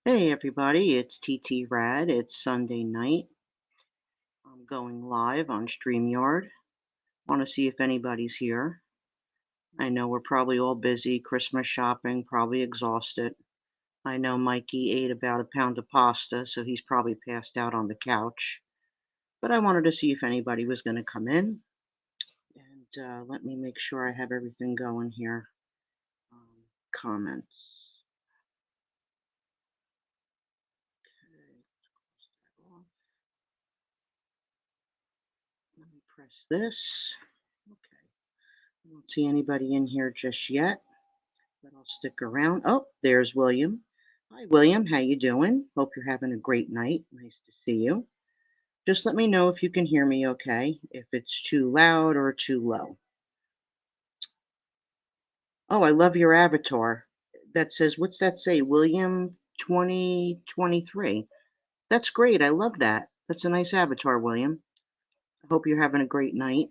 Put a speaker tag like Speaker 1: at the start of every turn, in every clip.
Speaker 1: Hey everybody, it's TT Rad. It's Sunday night. I'm going live on StreamYard. Want to see if anybody's here. I know we're probably all busy, Christmas shopping, probably exhausted. I know Mikey ate about a pound of pasta, so he's probably passed out on the couch. But I wanted to see if anybody was going to come in. And let me make sure I have everything going here. Comments. Okay, close that off. Let me press this. Okay. I don't see anybody in here just yet, but I'll stick around. Oh, there's William. Hi, William. How you doing? Hope you're having a great night. Nice to see you. Just let me know if you can hear me okay, if it's too loud or too low. Oh, I love your avatar. That says, what's that say? William 2023. That's great. I love that. That's a nice avatar, William. I hope you're having a great night.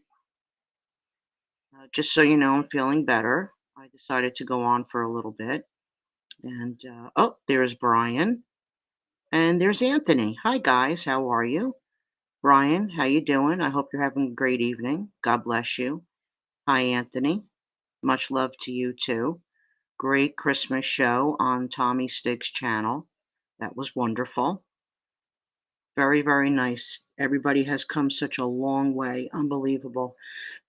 Speaker 1: Just so you know, I'm feeling better. I decided to go on for a little bit. And oh, there's Brian. And there's Anthony. Hi guys, how are you? Brian, how you doing? I hope you're having a great evening. God bless you. Hi Anthony. Much love to you too. Great Christmas show on Tommy Stig's channel. That was wonderful. Very, very nice. Everybody has come such a long way. Unbelievable.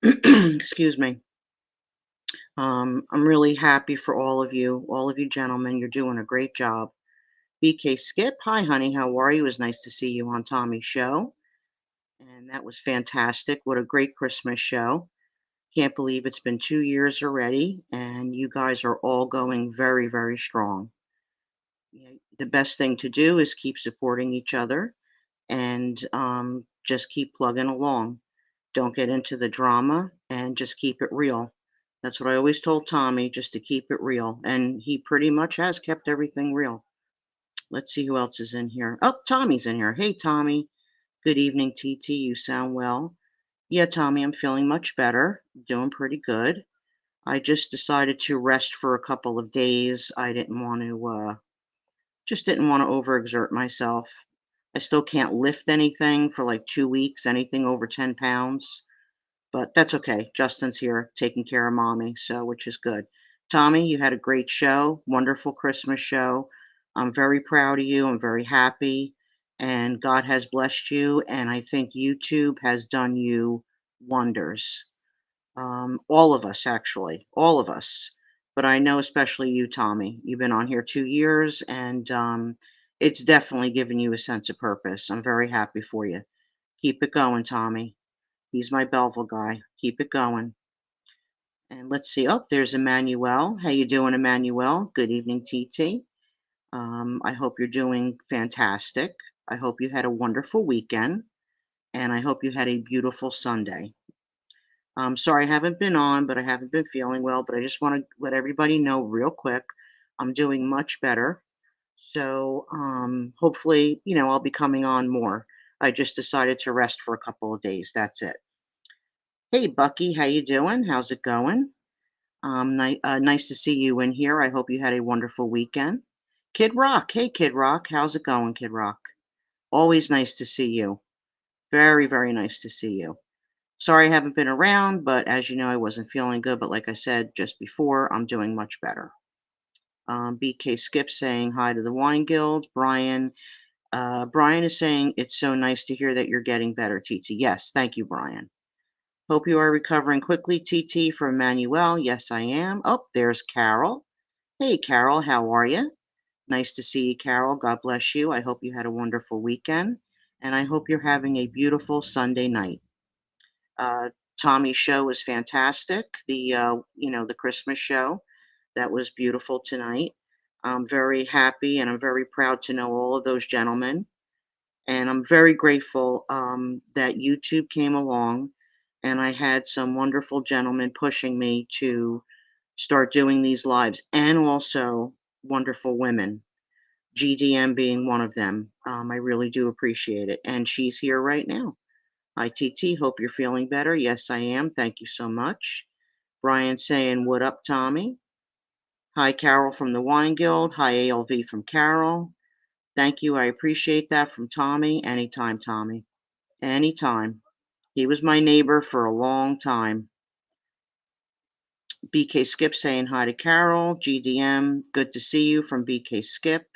Speaker 1: Excuse me. I'm really happy for all of you gentlemen. You're doing a great job. BK Skip, hi honey, how are you? It was nice to see you on Tommy's show. And that was fantastic. What a great Christmas show. Can't believe it's been 2 years already, and you guys are all going very, very strong. Yeah, the best thing to do is keep supporting each other and just keep plugging along. Don't get into the drama and just keep it real. That's what I always told Tommy, just to keep it real. And he pretty much has kept everything real. Let's see who else is in here. Oh, Tommy's in here. Hey, Tommy. Good evening, TT. You sound well. Yeah, Tommy, I'm feeling much better. Doing pretty good. I just decided to rest for a couple of days. I didn't want to, just didn't want to overexert myself. I still can't lift anything for like 2 weeks, anything over 10 pounds, but that's okay. Justin's here taking care of mommy, so which is good. Tommy, you had a great show, wonderful Christmas show. I'm very proud of you. I'm very happy, and God has blessed you. And I think YouTube has done you wonders. All of us, actually, all of us. But I know especially you, Tommy. You've been on here 2 years, and it's definitely given you a sense of purpose. I'm very happy for you. Keep it going, Tommy. He's my Belleville guy. Keep it going. And let's see. Oh, there's Emmanuel. How you doing, Emmanuel? Good evening, TT. I hope you're doing fantastic. I hope you had a wonderful weekend, and I hope you had a beautiful Sunday. Sorry I haven't been on, but I haven't been feeling well. But I just want to let everybody know real quick, I'm doing much better. So hopefully, I'll be coming on more. I just decided to rest for a couple of days. That's it. Hey, Bucky, how you doing? How's it going? Nice to see you in here. I hope you had a wonderful weekend. Kid Rock, hey Kid Rock, how's it going, Kid Rock? Always nice to see you. Very, very nice to see you. Sorry I haven't been around, but as you know, I wasn't feeling good. But like I said just before, I'm doing much better. BK Skip saying hi to the Wine Guild. Brian is saying it's so nice to hear that you're getting better, TT. Yes, thank you, Brian. Hope you are recovering quickly, TT, from Manuel. Yes, I am. Oh, there's Carol. Hey, Carol, how are you? Nice to see you, Carol. God bless you. I hope you had a wonderful weekend, and I hope you're having a beautiful Sunday night. Uh, Tommy's show was fantastic. The Christmas show that was beautiful tonight. I'm very happy and I'm very proud to know all of those gentlemen. And I'm very grateful that YouTube came along and I had some wonderful gentlemen pushing me to start doing these lives and also wonderful women, GDM being one of them. I really do appreciate it. And she's here right now. Hi, TT. Hope you're feeling better. Yes, I am. Thank you so much. Brian saying, what up, Tommy? Hi, Carol from the Wine Guild. Hi, ALV from Carol. Thank you. I appreciate that from Tommy. Anytime, Tommy. Anytime. He was my neighbor for a long time. BK Skip saying hi to Carol. GDM, good to see you from BK Skip.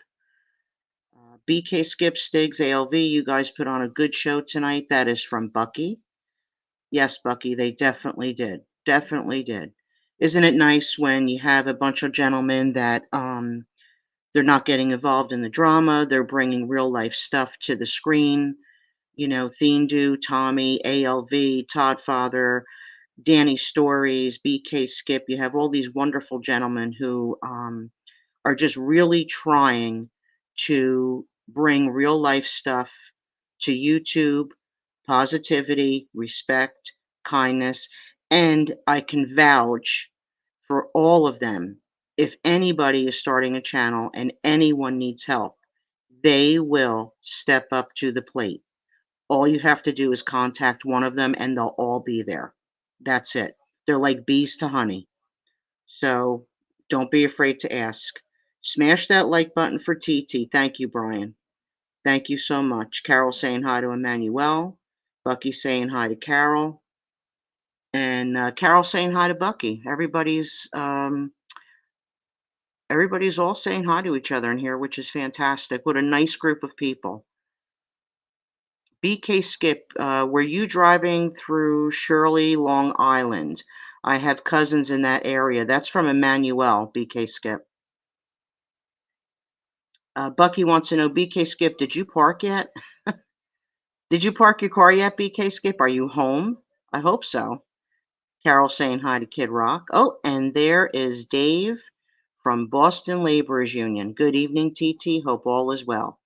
Speaker 1: BK Skip, Stiggs, ALV, you guys put on a good show tonight. That is from Bucky. Yes, Bucky, they definitely did. Definitely did. Isn't it nice when you have a bunch of gentlemen that they're not getting involved in the drama, they're bringing real life stuff to the screen. You know, Thindu, Tommy, ALV, Todd Father, Danny Stories, BK Skip. You have all these wonderful gentlemen who are just really trying to bring real life stuff to YouTube, positivity, respect, kindness, and I can vouch for all of them. If anybody is starting a channel and anyone needs help, they will step up to the plate. All you have to do is contact one of them and they'll all be there. That's it. They're like bees to honey. So don't be afraid to ask. Smash that like button for TT. Thank you, Brian. Thank you so much. Carol saying hi to Emmanuel. Bucky saying hi to Carol. And Carol saying hi to Bucky. Everybody's all saying hi to each other in here, which is fantastic. What a nice group of people. BK Skip, were you driving through Shirley, Long Island? I have cousins in that area. That's from Emmanuel, BK Skip. Bucky wants to know, BK Skip, did you park yet? Did you park your car yet, BK Skip? Are you home? I hope so. Carol saying hi to Kid Rock. Oh, and there is Dave from Boston Laborers Union. Good evening, TT. Hope all is well.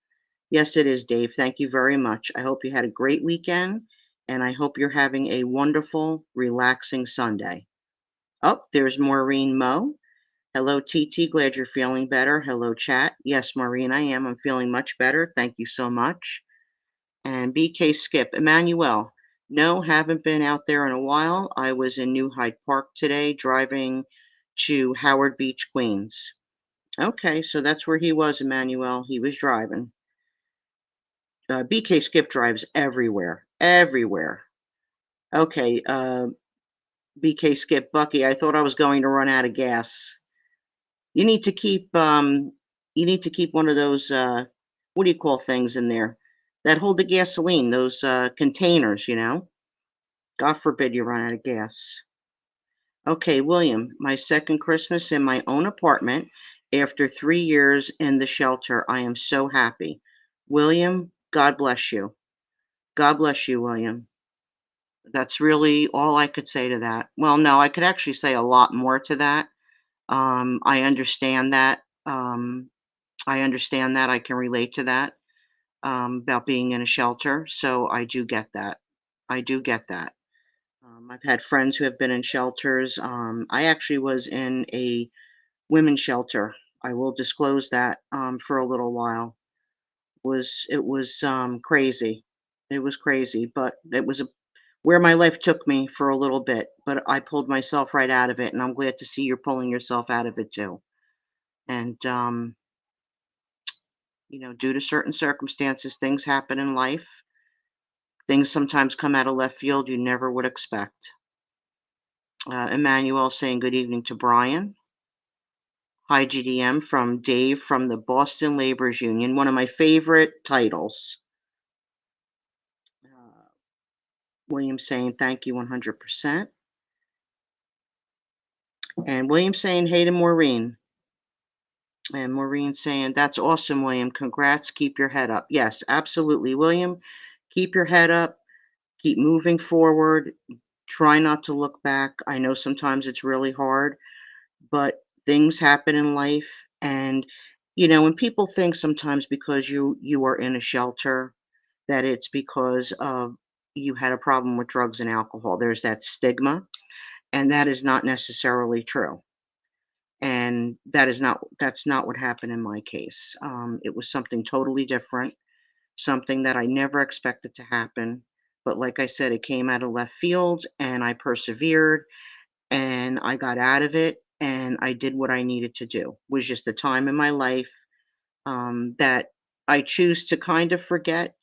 Speaker 1: Yes, it is, Dave. Thank you very much. I hope you had a great weekend, and I hope you're having a wonderful, relaxing Sunday. Oh, there's Maureen Moe. Hello, TT. Glad you're feeling better. Hello, chat. Yes, Maureen, I am. I'm feeling much better. Thank you so much. And BK Skip. Emmanuel. No, haven't been out there in a while. I was in New Hyde Park today driving to Howard Beach, Queens. Okay, so that's where he was, Emmanuel. He was driving. BK Skip drives everywhere, everywhere. Okay, BK Skip Bucky, I thought I was going to run out of gas. You need to keep one of those what do you call things in there that hold the gasoline, those containers, you know? God forbid you run out of gas. Okay, William, my second Christmas in my own apartment after 3 years in the shelter. I am so happy. William, God bless you. God bless you, William. That's really all I could say to that. Well, no, I could actually say a lot more to that. I understand that. I understand that. I can relate to that about being in a shelter. So I do get that. I do get that. I've had friends who have been in shelters. I actually was in a women's shelter. I will disclose that for a little while. It was crazy. It was crazy, but it was where my life took me for a little bit, but I pulled myself right out of it, and I'm glad to see you're pulling yourself out of it too. And due to certain circumstances, things happen in life. Things sometimes come out of left field you never would expect. Emmanuel saying good evening to Brian. Hi, GDM from Dave from the Boston Laborers Union, one of my favorite titles. William saying thank you 100%. And William saying hey to Maureen. And Maureen saying, that's awesome, William. Congrats. Keep your head up. Yes, absolutely, William. Keep your head up. Keep moving forward. Try not to look back. I know sometimes it's really hard, but things happen in life. And, when people think sometimes because you are in a shelter, that it's because of you had a problem with drugs and alcohol. There's that stigma, and that is not necessarily true. And that's not what happened in my case. It was something totally different, something that I never expected to happen. But like I said, it came out of left field, and I persevered, and I got out of it. and I did what I needed to do. It was just a time in my life that I choose to kind of forget,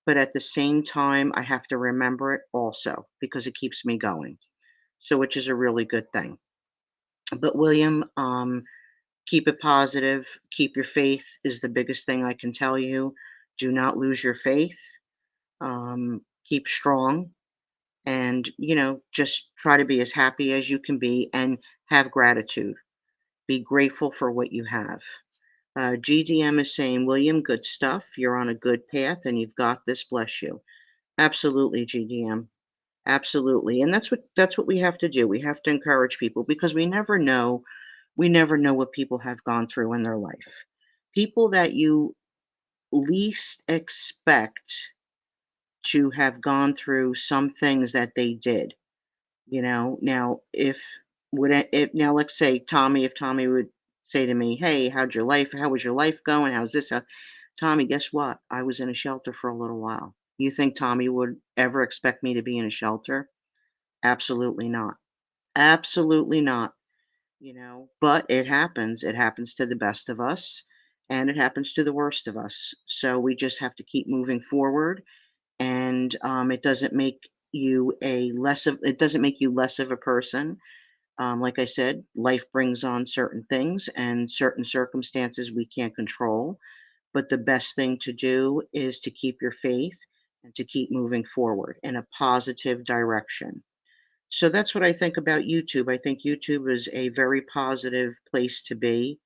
Speaker 1: but at the same time, I have to remember it also because it keeps me going. So, which is a really good thing. But William, keep it positive. Keep your faith is the biggest thing I can tell you. Do not lose your faith. Keep strong, and just try to be as happy as you can be, and have gratitude. Be grateful for what you have. GDM is saying, William, good stuff. You're on a good path and you've got this. Bless you. Absolutely, GDM. Absolutely. And that's what we have to do. We have to encourage people because we never know what people have gone through in their life. People that you least expect to have gone through some things that they did. Now if now let's say Tommy, if Tommy would say to me, "Hey, how was your life going? How's this?" Tommy, guess what? I was in a shelter for a little while. You think Tommy would ever expect me to be in a shelter? Absolutely not. Absolutely not. But it happens. It happens to the best of us, and it happens to the worst of us. So we just have to keep moving forward, and it doesn't make you less of a person. Like I said, life brings on certain things and certain circumstances we can't control. But the best thing to do is to keep your faith and to keep moving forward in a positive direction. So that's what I think about YouTube. I think YouTube is a very positive place to be.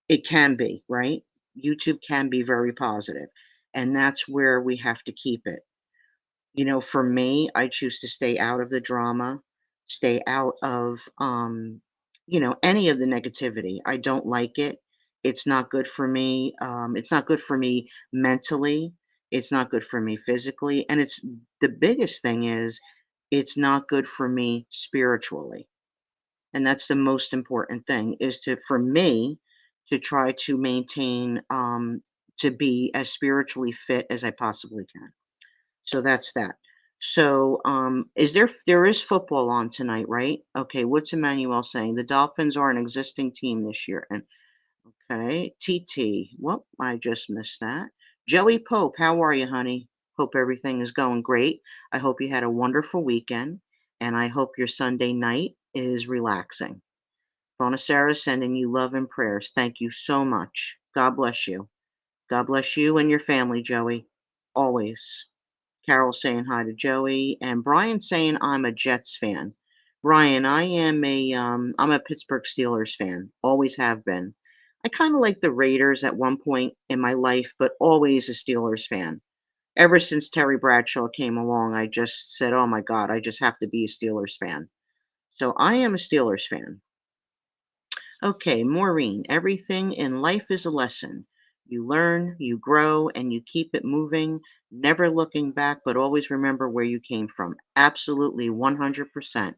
Speaker 1: It can be, right? YouTube can be very positive, and that's where we have to keep it. For me, I choose to stay out of the drama, stay out of, any of the negativity. I don't like it. It's not good for me. It's not good for me mentally. It's not good for me physically. And the biggest thing is it's not good for me spiritually. And that's the most important thing is for me to try to maintain, to be as spiritually fit as I possibly can. So that's that. So, there is football on tonight, right? Okay, what's Emmanuel saying? The Dolphins are an existing team this year. And okay, TT. Well, I just missed that. Joey Pope, how are you, honey? Hope everything is going great. I hope you had a wonderful weekend, and I hope your Sunday night is relaxing. Bonacera sending you love and prayers. Thank you so much. God bless you. God bless you and your family, Joey. Always. Carol saying hi to Joey, and Brian saying I'm a Jets fan. Brian, I'm a Pittsburgh Steelers fan. Always have been. I kind of like the Raiders at one point in my life, but always a Steelers fan. Ever since Terry Bradshaw came along, I just said, "Oh my God, I just have to be a Steelers fan." So I am a Steelers fan. Okay, Maureen, everything in life is a lesson. You learn, you grow, and you keep it moving, never looking back, but always remember where you came from. Absolutely, 100%.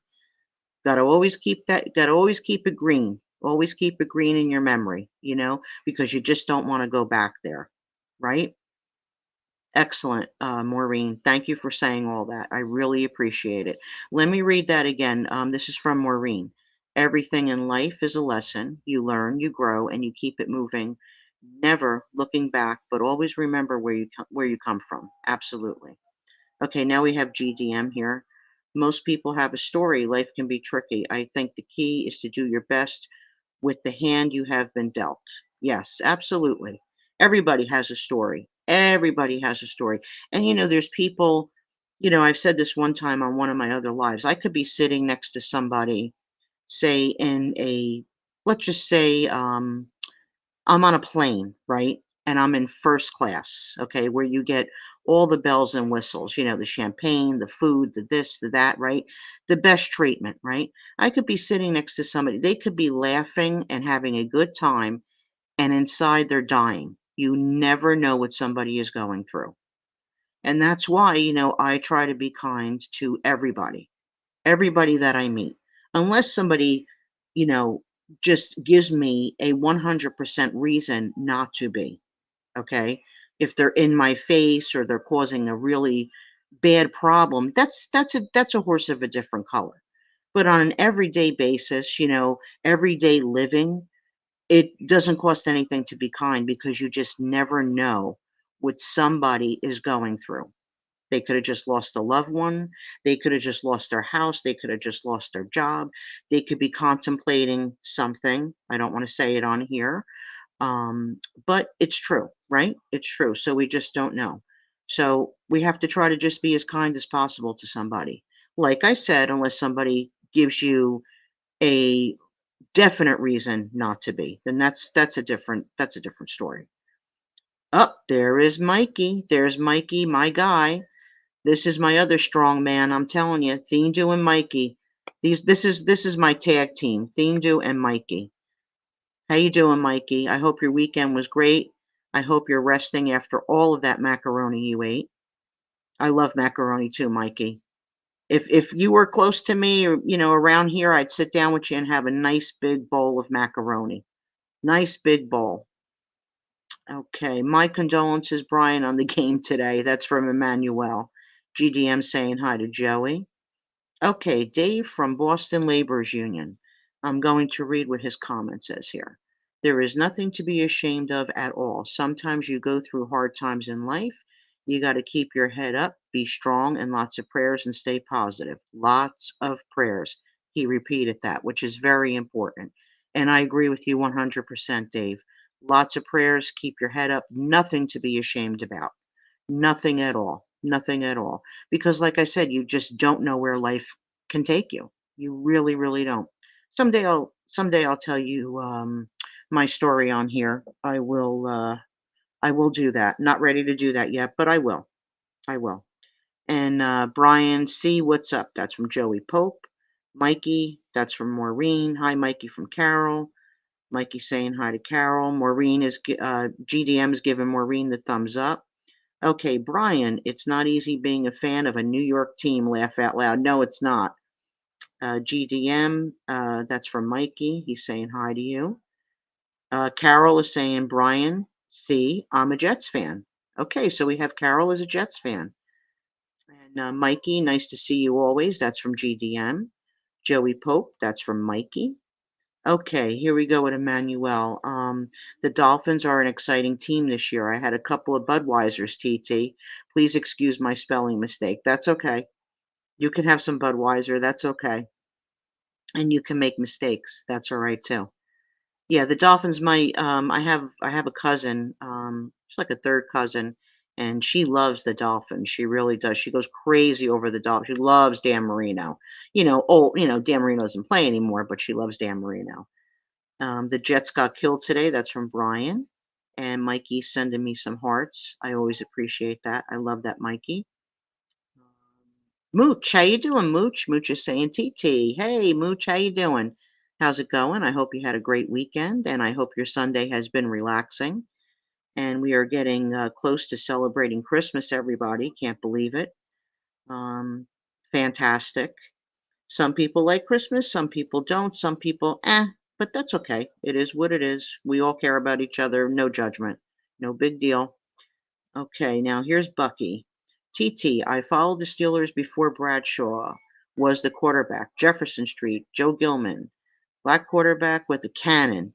Speaker 1: Gotta always keep it green. Always keep it green in your memory, because you just don't want to go back there, right? Excellent, Maureen. Thank you for saying all that. I really appreciate it. Let me read that again. This is from Maureen. Everything in life is a lesson. You learn, you grow, and you keep it moving, never looking back, but always remember where you come from. Absolutely. Okay, now we have GDM here. Most people have a story. Life can be tricky. I think the key is to do your best with the hand you have been dealt. Yes, absolutely. Everybody has a story. Everybody has a story. And there's people, I've said this one time on one of my other lives. I could be sitting next to somebody, say let's just say, I'm on a plane, right? And I'm in first class, okay, where you get all the bells and whistles, the champagne, the food, the this, the that, right? The best treatment, right? I could be sitting next to somebody, they could be laughing and having a good time, and inside they're dying. You never know what somebody is going through. And that's why, I try to be kind to everybody that I meet, unless somebody, you know, just gives me a 100% reason not to be, okay? If they're in my face or they're causing a really bad problem, that's a horse of a different color. But on an everyday basis, everyday living, it doesn't cost anything to be kind because you just never know what somebody is going through. They could have just lost a loved one. They could have just lost their house. They could have just lost their job. They could be contemplating something. I don't want to say it on here, but it's true, right? It's true. So we just don't know. So we have to try to just be as kind as possible to somebody. Like I said, unless somebody gives you a definite reason not to be, then that's a different story. Up there is Mikey. There's Mikey, my guy. This is my other strong man. I'm telling you, Thindu and Mikey. This is my tag team, Thindu and Mikey. How you doing, Mikey? I hope your weekend was great. I hope you're resting after all of that macaroni you ate. I love macaroni too, Mikey. If you were close to me or around here, I'd sit down with you and have a nice big bowl of macaroni. Nice big bowl. Okay, my condolences, Brian, on the game today. That's from Emmanuel. GDM saying hi to Joey. Okay, Dave from Boston Laborers Union. I'm going to read what his comment says here. There is nothing to be ashamed of at all. Sometimes you go through hard times in life. You got to keep your head up, be strong, and lots of prayers and stay positive. Lots of prayers. He repeated that, which is very important. And I agree with you 100%, Dave. Lots of prayers, keep your head up, nothing to be ashamed about. Nothing at all. Nothing at all. Because like I said, you just don't know where life can take you. You really, really don't. Someday I'll tell you my story on here. I will do that. Not ready to do that yet, but I will. I will. And Brian C, what's up? That's from Joey Pope. Mikey, that's from Maureen. Hi, Mikey from Carol. Mikey saying hi to Carol. GDM is giving Maureen the thumbs up. Okay, Brian, it's not easy being a fan of a New York team. Laugh out loud. No, it's not. GDM, that's from Mikey. He's saying hi to you. Carol is saying, Brian, see, I'm a Jets fan. Okay, so we have Carol as a Jets fan. And Mikey, nice to see you always. That's from GDM. Joey Pope, that's from Mikey. Okay, here we go with Emmanuel. The Dolphins are an exciting team this year. I had a couple of Budweisers, TT. Please excuse my spelling mistake. That's okay. You can have some Budweiser. That's okay. And you can make mistakes. That's all right too. Yeah, the Dolphins might. I have a cousin. She's like a third cousin, and she loves the Dolphins. She really does. She goes crazy over the Dolphins. She loves Dan Marino. Dan Marino doesn't play anymore, but she loves Dan Marino. The Jets got killed today. That's from Brian. And Mikey sending me some hearts. I always appreciate that. I love that, Mikey. Mooch, how you doing, Mooch? Mooch is saying, TT, hey, Mooch, how you doing? How's it going? I hope you had a great weekend, and I hope your Sunday has been relaxing. And we are getting close to celebrating Christmas, everybody. Can't believe it. Um, Fantastic. Some people like Christmas, some people don't, some people, but that's okay. It is what it is. We all care about each other. No judgment. No big deal. Okay, now here's Bucky. TT, I followed the Steelers before Bradshaw was the quarterback. Jefferson Street, Joe Gilman, black quarterback with a cannon.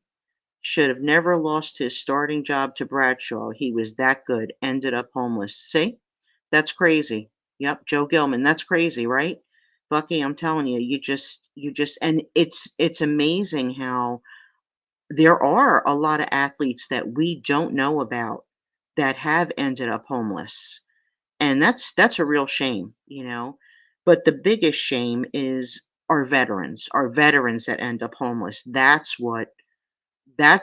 Speaker 1: Should have never lost his starting job to Bradshaw. He was that good. Ended up homeless. See? That's crazy. Yep, Joe Gilman. That's crazy, right? Bucky, I'm telling you, and it's amazing how there are a lot of athletes that we don't know about that have ended up homeless. And that's a real shame. But the biggest shame is our veterans that end up homeless. That's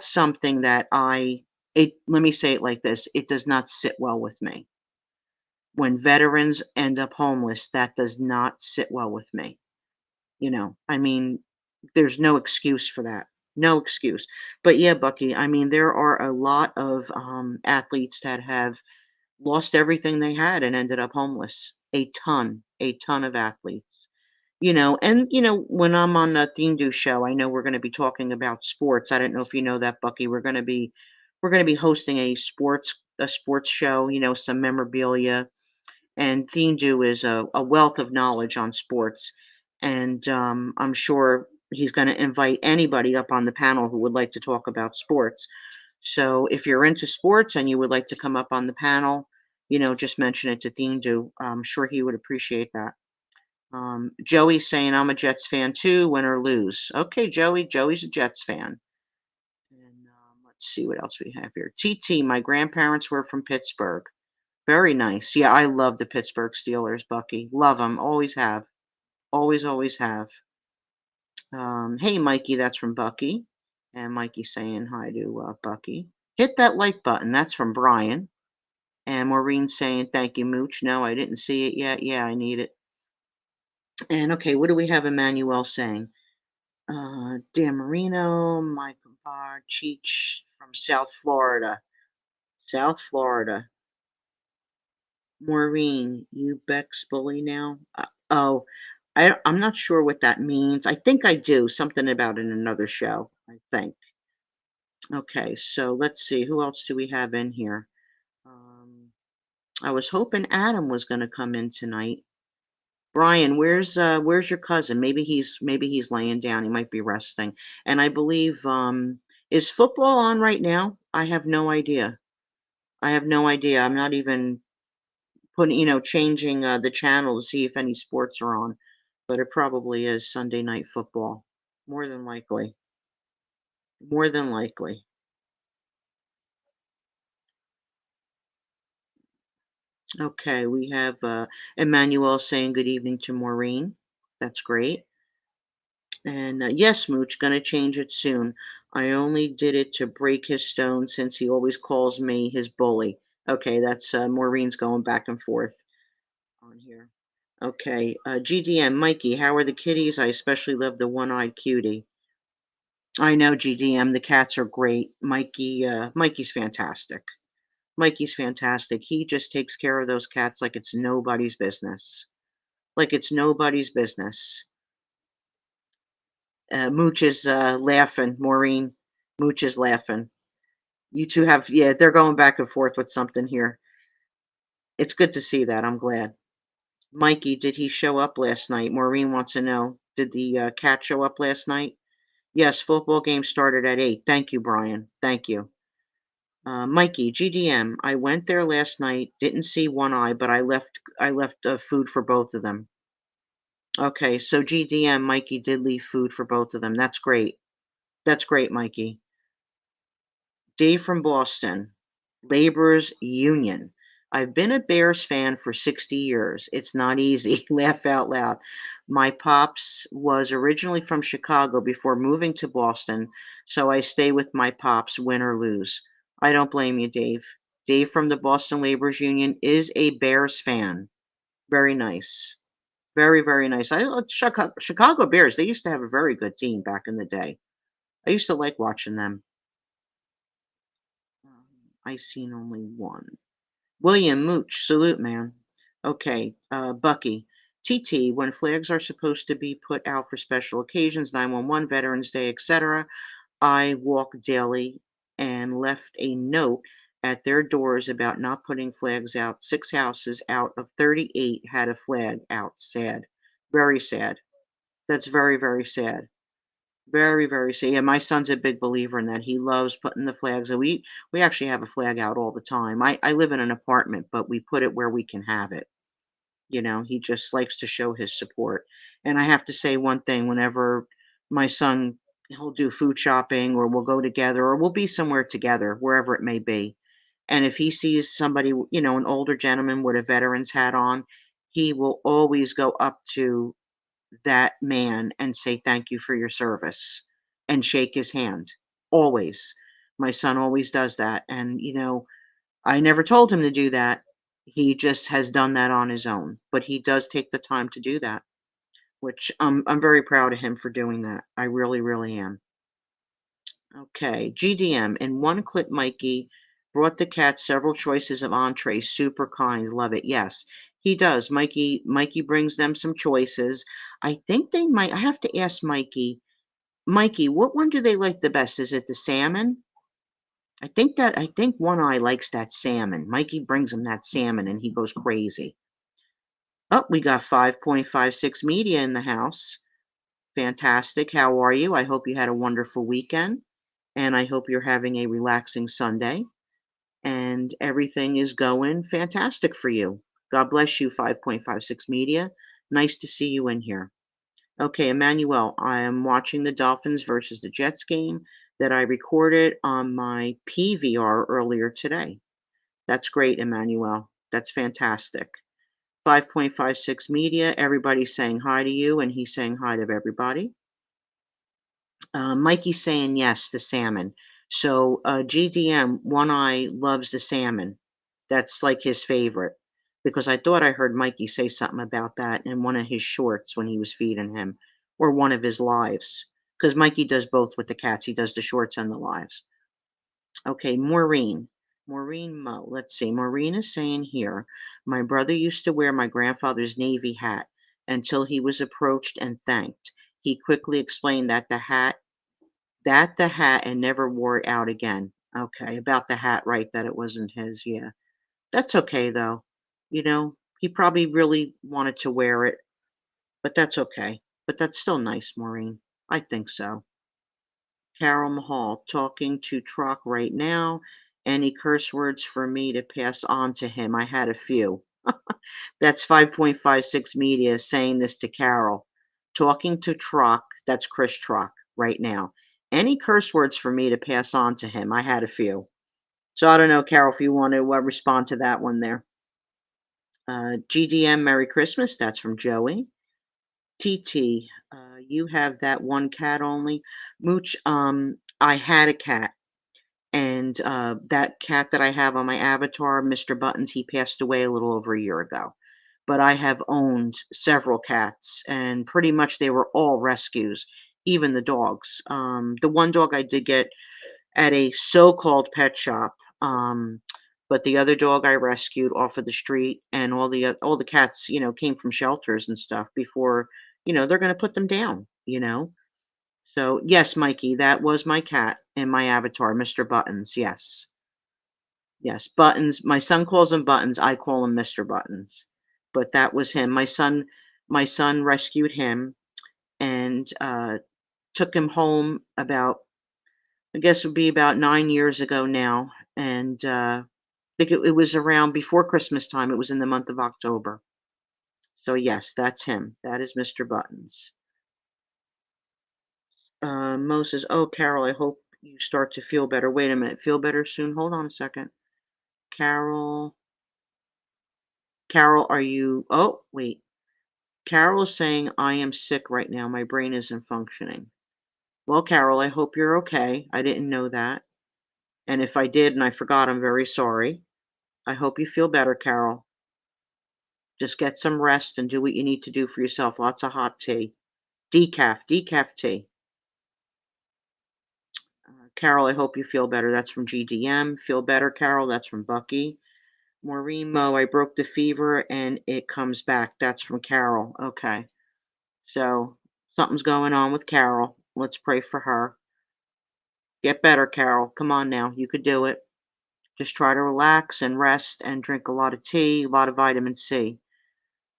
Speaker 1: something that let me say it like this, it does not sit well with me. When veterans end up homeless, that does not sit well with me. I mean, there's no excuse for that. No excuse. But yeah, Bucky, I mean, there are a lot of athletes that have lost everything they had and ended up homeless. A ton of athletes. When I'm on the Theme Do show, I know we're going to be talking about sports. I don't know if you know that, Bucky. We're going to be hosting a sports show. Some memorabilia, and Theme Do is a wealth of knowledge on sports. and I'm sure he's going to invite anybody up on the panel who would like to talk about sports. So if you're into sports and you would like to come up on the panel, just mention it to Dindu. I'm sure he would appreciate that. Joey's saying I'm a Jets fan too, win or lose. Okay, Joey. Joey's a Jets fan. And let's see what else we have here. TT, my grandparents were from Pittsburgh. Very nice. Yeah, I love the Pittsburgh Steelers, Bucky. Love them. Always have. Always, always have. Hey, Mikey, that's from Bucky. And Mikey saying hi to Bucky. Hit that like button. That's from Brian. And Maureen saying thank you, Mooch. No, I didn't see it yet. Yeah, I need it. And okay, what do we have Emmanuel saying? Dan Marino, Michael Barr, Cheech from South Florida. South Florida. Maureen, you Beck's bully now? Oh, I'm not sure what that means. I think I do. Something about in another show, I think. Okay, so let's see. Who else do we have in here? Um, I was hoping Adam was going to come in tonight. Brian, where's your cousin? Maybe he's laying down. He might be resting. And I believe is football on right now? I have no idea. I have no idea. I'm not even putting, changing the channel to see if any sports are on, but it probably is Sunday night football. More than likely. More than likely. Okay, we have Emmanuel saying good evening to Maureen. That's great. And yes, Mooch, gonna change it soon. I only did it to break his stone since he always calls me his bully. Okay, that's Maureen's going back and forth on here. Okay, GDM, Mikey, how are the kitties? I especially love the one-eyed cutie. I know GDM, the cats are great. Mikey's fantastic. Mikey's fantastic. He just takes care of those cats like it's nobody's business. Like it's nobody's business. Mooch is laughing. Maureen, Mooch is laughing. You two have, yeah, they're going back and forth with something here. It's good to see that. I'm glad. Mikey, did he show up last night? Maureen wants to know. Did the cat show up last night? Yes, football game started at 8. Thank you, Brian. Thank you. Mikey, GDM. I went there last night. Didn't see one eye, but I left food for both of them. Okay, so GDM, Mikey did leave food for both of them. That's great. That's great, Mikey. Dave from Boston, Laborers Union. I've been a Bears fan for 60 years. It's not easy. Laugh out loud. My pops was originally from Chicago before moving to Boston, so I stay with my pops, win or lose. I don't blame you, Dave. Dave from the Boston Laborers Union is a Bears fan. Very nice. Very, very nice. Chicago Bears, they used to have a very good team back in the day. I used to like watching them. I seen only one. William Mooch, salute, man. Okay, Bucky. TT, when flags are supposed to be put out for special occasions, 911, Veterans Day, etc., I walk daily and left a note at their doors about not putting flags out. 6 houses out of 38 had a flag out. Sad. Very sad. That's very, very sad. Very, very sad. Yeah, my son's a big believer in that. He loves putting the flags, and we actually have a flag out all the time. I live in an apartment, but we put it where we can have it. He just likes to show his support. And I have to say one thing, whenever my son he'll do food shopping or we'll go together or we'll be somewhere together, wherever it may be. And if he sees somebody, an older gentleman with a veteran's hat on, he will always go up to that man and say thank you for your service and shake his hand. Always. My son always does that. And, I never told him to do that. He just has done that on his own. But he does take the time to do that, which I'm very proud of him for doing that. I really, really am. Okay. GDM. In one clip, Mikey brought the cat several choices of entrees. Super kind. Love it. Yes. He does. Mikey brings them some choices. I think they might I have to ask Mikey. Mikey, what one do they like the best? Is it the salmon? I think One Eye likes that salmon. Mikey brings him that salmon and he goes crazy. Oh, we got 5.56 Media in the house. Fantastic. How are you? I hope you had a wonderful weekend, and I hope you're having a relaxing Sunday, and everything is going fantastic for you. God bless you, 5.56 Media. Nice to see you in here. Okay, Emmanuel, I am watching the Dolphins versus the Jets game that I recorded on my PVR earlier today. That's great, Emmanuel. That's fantastic. 5.56 Media, everybody's saying hi to you, and he's saying hi to everybody. Mikey's saying yes, the salmon. So GDM, One Eye loves the salmon. That's like his favorite. Because I thought I heard Mikey say something about that in one of his shorts when he was feeding him, or one of his lives. Because Mikey does both with the cats. He does the shorts and the lives. Okay, Maureen. Maureen Mo. Let's see. Maureen is saying here, my brother used to wear my grandfather's Navy hat until he was approached and thanked. He quickly explained that the hat and never wore it out again. Okay, about the hat, right, that it wasn't his, yeah. That's okay, though. He probably really wanted to wear it, but that's okay. But that's still nice, Maureen. I think so. Carol Mahal, talking to Truck right now. Any curse words for me to pass on to him? I had a few. That's 5.56 Media saying this to Carol. Talking to Truck, that's Chris Truck right now. Any curse words for me to pass on to him? I had a few. So I don't know, Carol, if you want to respond to that one there. GDM, Merry Christmas. That's from Joey. TT, you have that one cat only. Mooch, I had a cat. And that cat that I have on my avatar, Mr. Buttons, he passed away a little over a year ago. But I have owned several cats, and pretty much they were all rescues, even the dogs. The one dog I did get at a so-called pet shop, but the other dog I rescued off of the street, and all the cats, came from shelters and stuff before, they're going to put them down. So yes, Mikey, that was my cat in my avatar, Mr. Buttons. Yes, yes, Buttons. My son calls him Buttons. I call him Mr. Buttons, but that was him. My son rescued him and took him home about, I guess it would be about 9 years ago now, and I think it was around before Christmas time. It was in the month of October. So yes, that's him. That is Mr. Buttons. Moses, oh, Carol, I hope you start to feel better. Wait a minute, feel better soon? Hold on a second. Carol, Carol, are you? Oh, wait. Carol is saying, I am sick right now. My brain isn't functioning. Well, Carol, I hope you're okay. I didn't know that. And if I did and I forgot, I'm very sorry. I hope you feel better, Carol. Just get some rest and do what you need to do for yourself. Lots of hot tea. Decaf tea. Carol, I hope you feel better. That's from GDM. Feel better, Carol. That's from Bucky. Maureen Mo, I broke the fever and it comes back. That's from Carol. Okay. So something's going on with Carol. Let's pray for her. Get better, Carol. Come on now. You could do it. Just try to relax and rest and drink a lot of tea, a lot of vitamin C.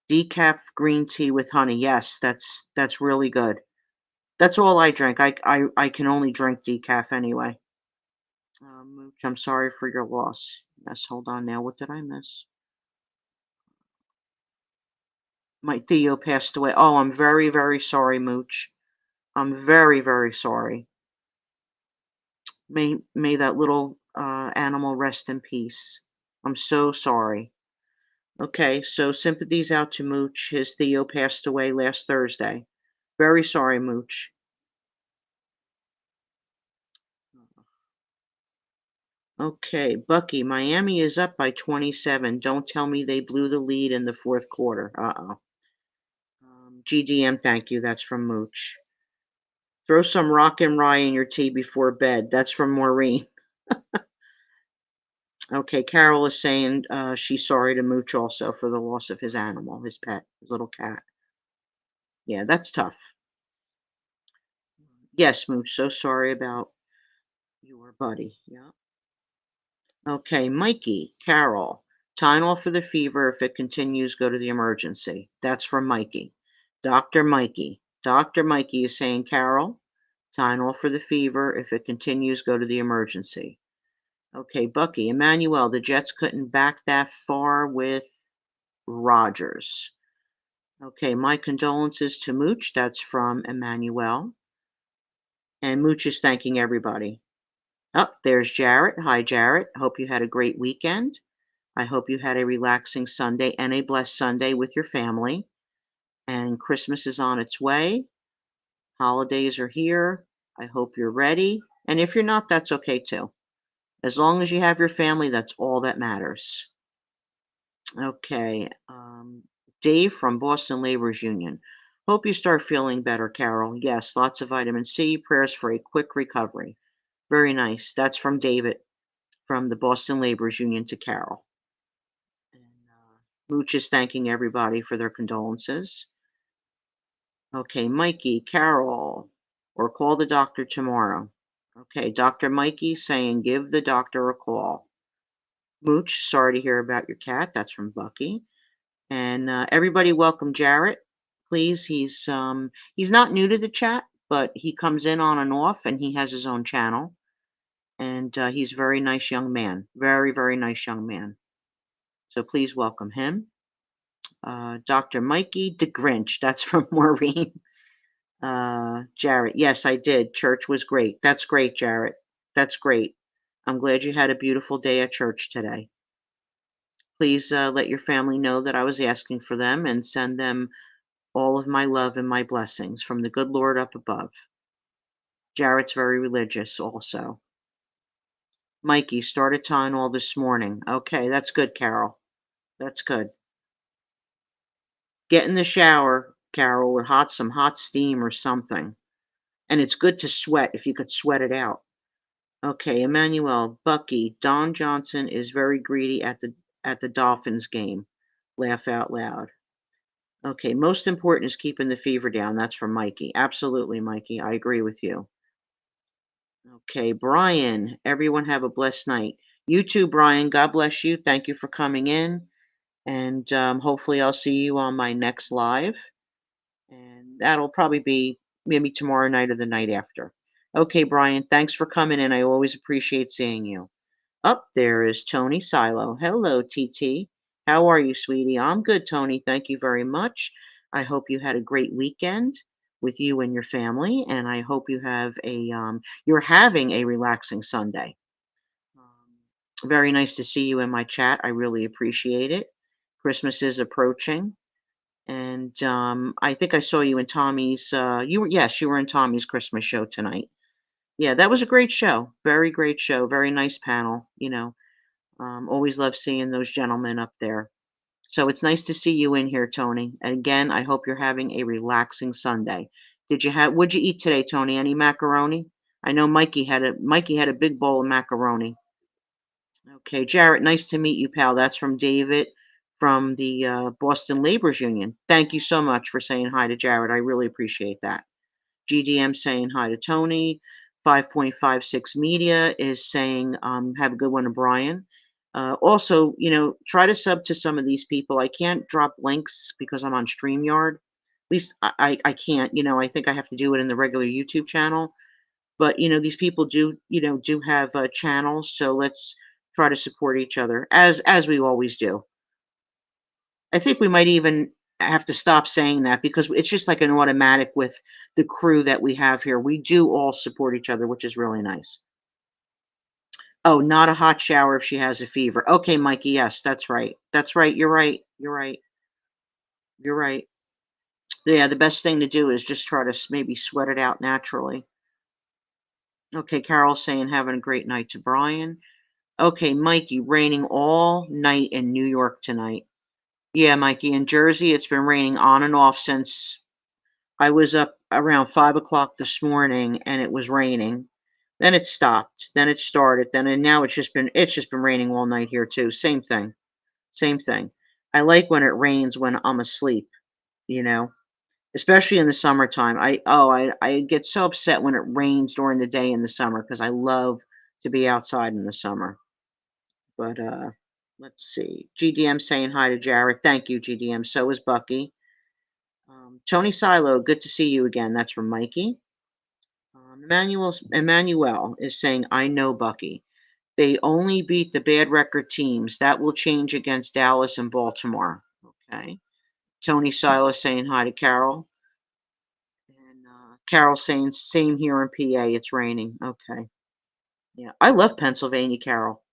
Speaker 1: Decaf green tea with honey. Yes, that's really good. That's all I drink. I can only drink decaf anyway. Mooch, I'm sorry for your loss. Yes, hold on now. What did I miss? My Theo passed away. Oh, I'm very, very sorry, Mooch. I'm very, very sorry. May that little animal rest in peace. I'm so sorry. Okay, so sympathies out to Mooch. His Theo passed away last Thursday. Very sorry, Mooch. Okay, Bucky, Miami is up by 27. Don't tell me they blew the lead in the fourth quarter. Uh-oh. GDM, thank you. That's from Mooch. Throw some rock and rye in your tea before bed. That's from Maureen. Okay, Carol is saying she's sorry to Mooch also for the loss of his animal, his pet, his little cat. Yeah, that's tough. Yes, Mooch, so sorry about your buddy. Yeah. Okay, Mikey, Carol, Tylenol for the fever. If it continues, go to the emergency. That's from Mikey. Dr. Mikey. Dr. Mikey is saying, Carol, Tylenol for the fever. If it continues, go to the emergency. Okay, Bucky. Emmanuel, the Jets couldn't back that far with Rodgers. Okay, my condolences to Mooch. That's from Emmanuel. And Mooch is thanking everybody. Oh, there's Jarrett. Hi, Jarrett. Hope you had a great weekend. I hope you had a relaxing Sunday and a blessed Sunday with your family. And Christmas is on its way. Holidays are here. I hope you're ready. And if you're not, that's okay too. As long as you have your family, that's all that matters. Okay. Dave from Boston Laborers Union. Hope you start feeling better, Carol. Yes, lots of vitamin C. Prayers for a quick recovery. Very nice. That's from David from the Boston Laborers Union to Carol. And Mooch is thanking everybody for their condolences. Okay, Mikey, Carol, or call the doctor tomorrow. Okay, Dr. Mikey saying give the doctor a call. Mooch, sorry to hear about your cat. That's from Bucky. And everybody welcome Jarrett, please. He's not new to the chat, but he comes in on and off, and he has his own channel. And he's a very nice young man, very, very nice young man. So please welcome him. Dr. Mikey DeGrinch, that's from Maureen. Jarrett, yes, I did. Church was great. That's great, Jarrett. That's great. I'm glad you had a beautiful day at church today. Please let your family know that I was asking for them and send them all of my love and my blessings from the good Lord up above. Jarrett's very religious also. Mikey started Tylenol this morning. Okay, that's good, Carol. That's good. Get in the shower, Carol, with some hot steam or something. And it's good to sweat if you could sweat it out. Okay, Emmanuel, Bucky, Don Johnson is very greedy at the Dolphins game. Laugh out loud. Okay, most important is keeping the fever down. That's from Mikey. Absolutely, Mikey. I agree with you. Okay, Brian, everyone have a blessed night. You too, Brian. God bless you. Thank you for coming in. And hopefully, I'll see you on my next live. And that'll probably be maybe tomorrow night or the night after. Okay, Brian, thanks for coming in. I always appreciate seeing you. Up there is Tony Silo. Hello, TT. How are you, sweetie? I'm good, Tony. Thank you very much. I hope you had a great weekend with you and your family, and I hope you're having a relaxing Sunday. Very nice to see you in my chat. I really appreciate it. Christmas is approaching, and I think I saw you in Tommy's. Yes, you were in Tommy's Christmas show tonight. Yeah, that was a great show. Very great show. Very nice panel. Always love seeing those gentlemen up there. So it's nice to see you in here, Tony. And again, I hope you're having a relaxing Sunday. What'd you eat today, Tony? Any macaroni? I know Mikey had a big bowl of macaroni. Okay, Jarrett, nice to meet you, pal. That's from David from the Boston Laborers Union. Thank you so much for saying hi to Jarrett. I really appreciate that. GDM saying hi to Tony. 5.56 Media is saying, have a good one to Brian. Also, try to sub to some of these people. I can't drop links because I'm on StreamYard. At least I can't. I think I have to do it in the regular YouTube channel. But, these people do have channels. So let's try to support each other as we always do. I think we might even have to stop saying that because it's just like an automatic with the crew that we have here. We do all support each other, which is really nice. Oh, not a hot shower if she has a fever. Okay, Mikey, yes, that's right. That's right. You're right. You're right. You're right. Yeah, the best thing to do is just try to maybe sweat it out naturally. Okay, Carol's saying having a great night to Brian. Okay, Mikey, raining all night in New York tonight. Yeah, Mikey, in Jersey, it's been raining on and off since I was up around 5 o'clock this morning, and it was raining. Then it stopped. Then it started. And now it's just been raining all night here too. Same thing. Same thing. I like when it rains when I'm asleep, you know, especially in the summertime. I get so upset when it rains during the day in the summer because I love to be outside in the summer. But Let's see. GDM saying hi to Jared. Thank you, GDM. So is Bucky. Tony Silo, good to see you again. That's from Mikey. Emmanuel is saying, I know Bucky. They only beat the bad record teams. That will change against Dallas and Baltimore. Okay. Tony Silo saying hi to Carol. And Carol saying, same here in PA. It's raining. Okay. Yeah. I love Pennsylvania, Carol.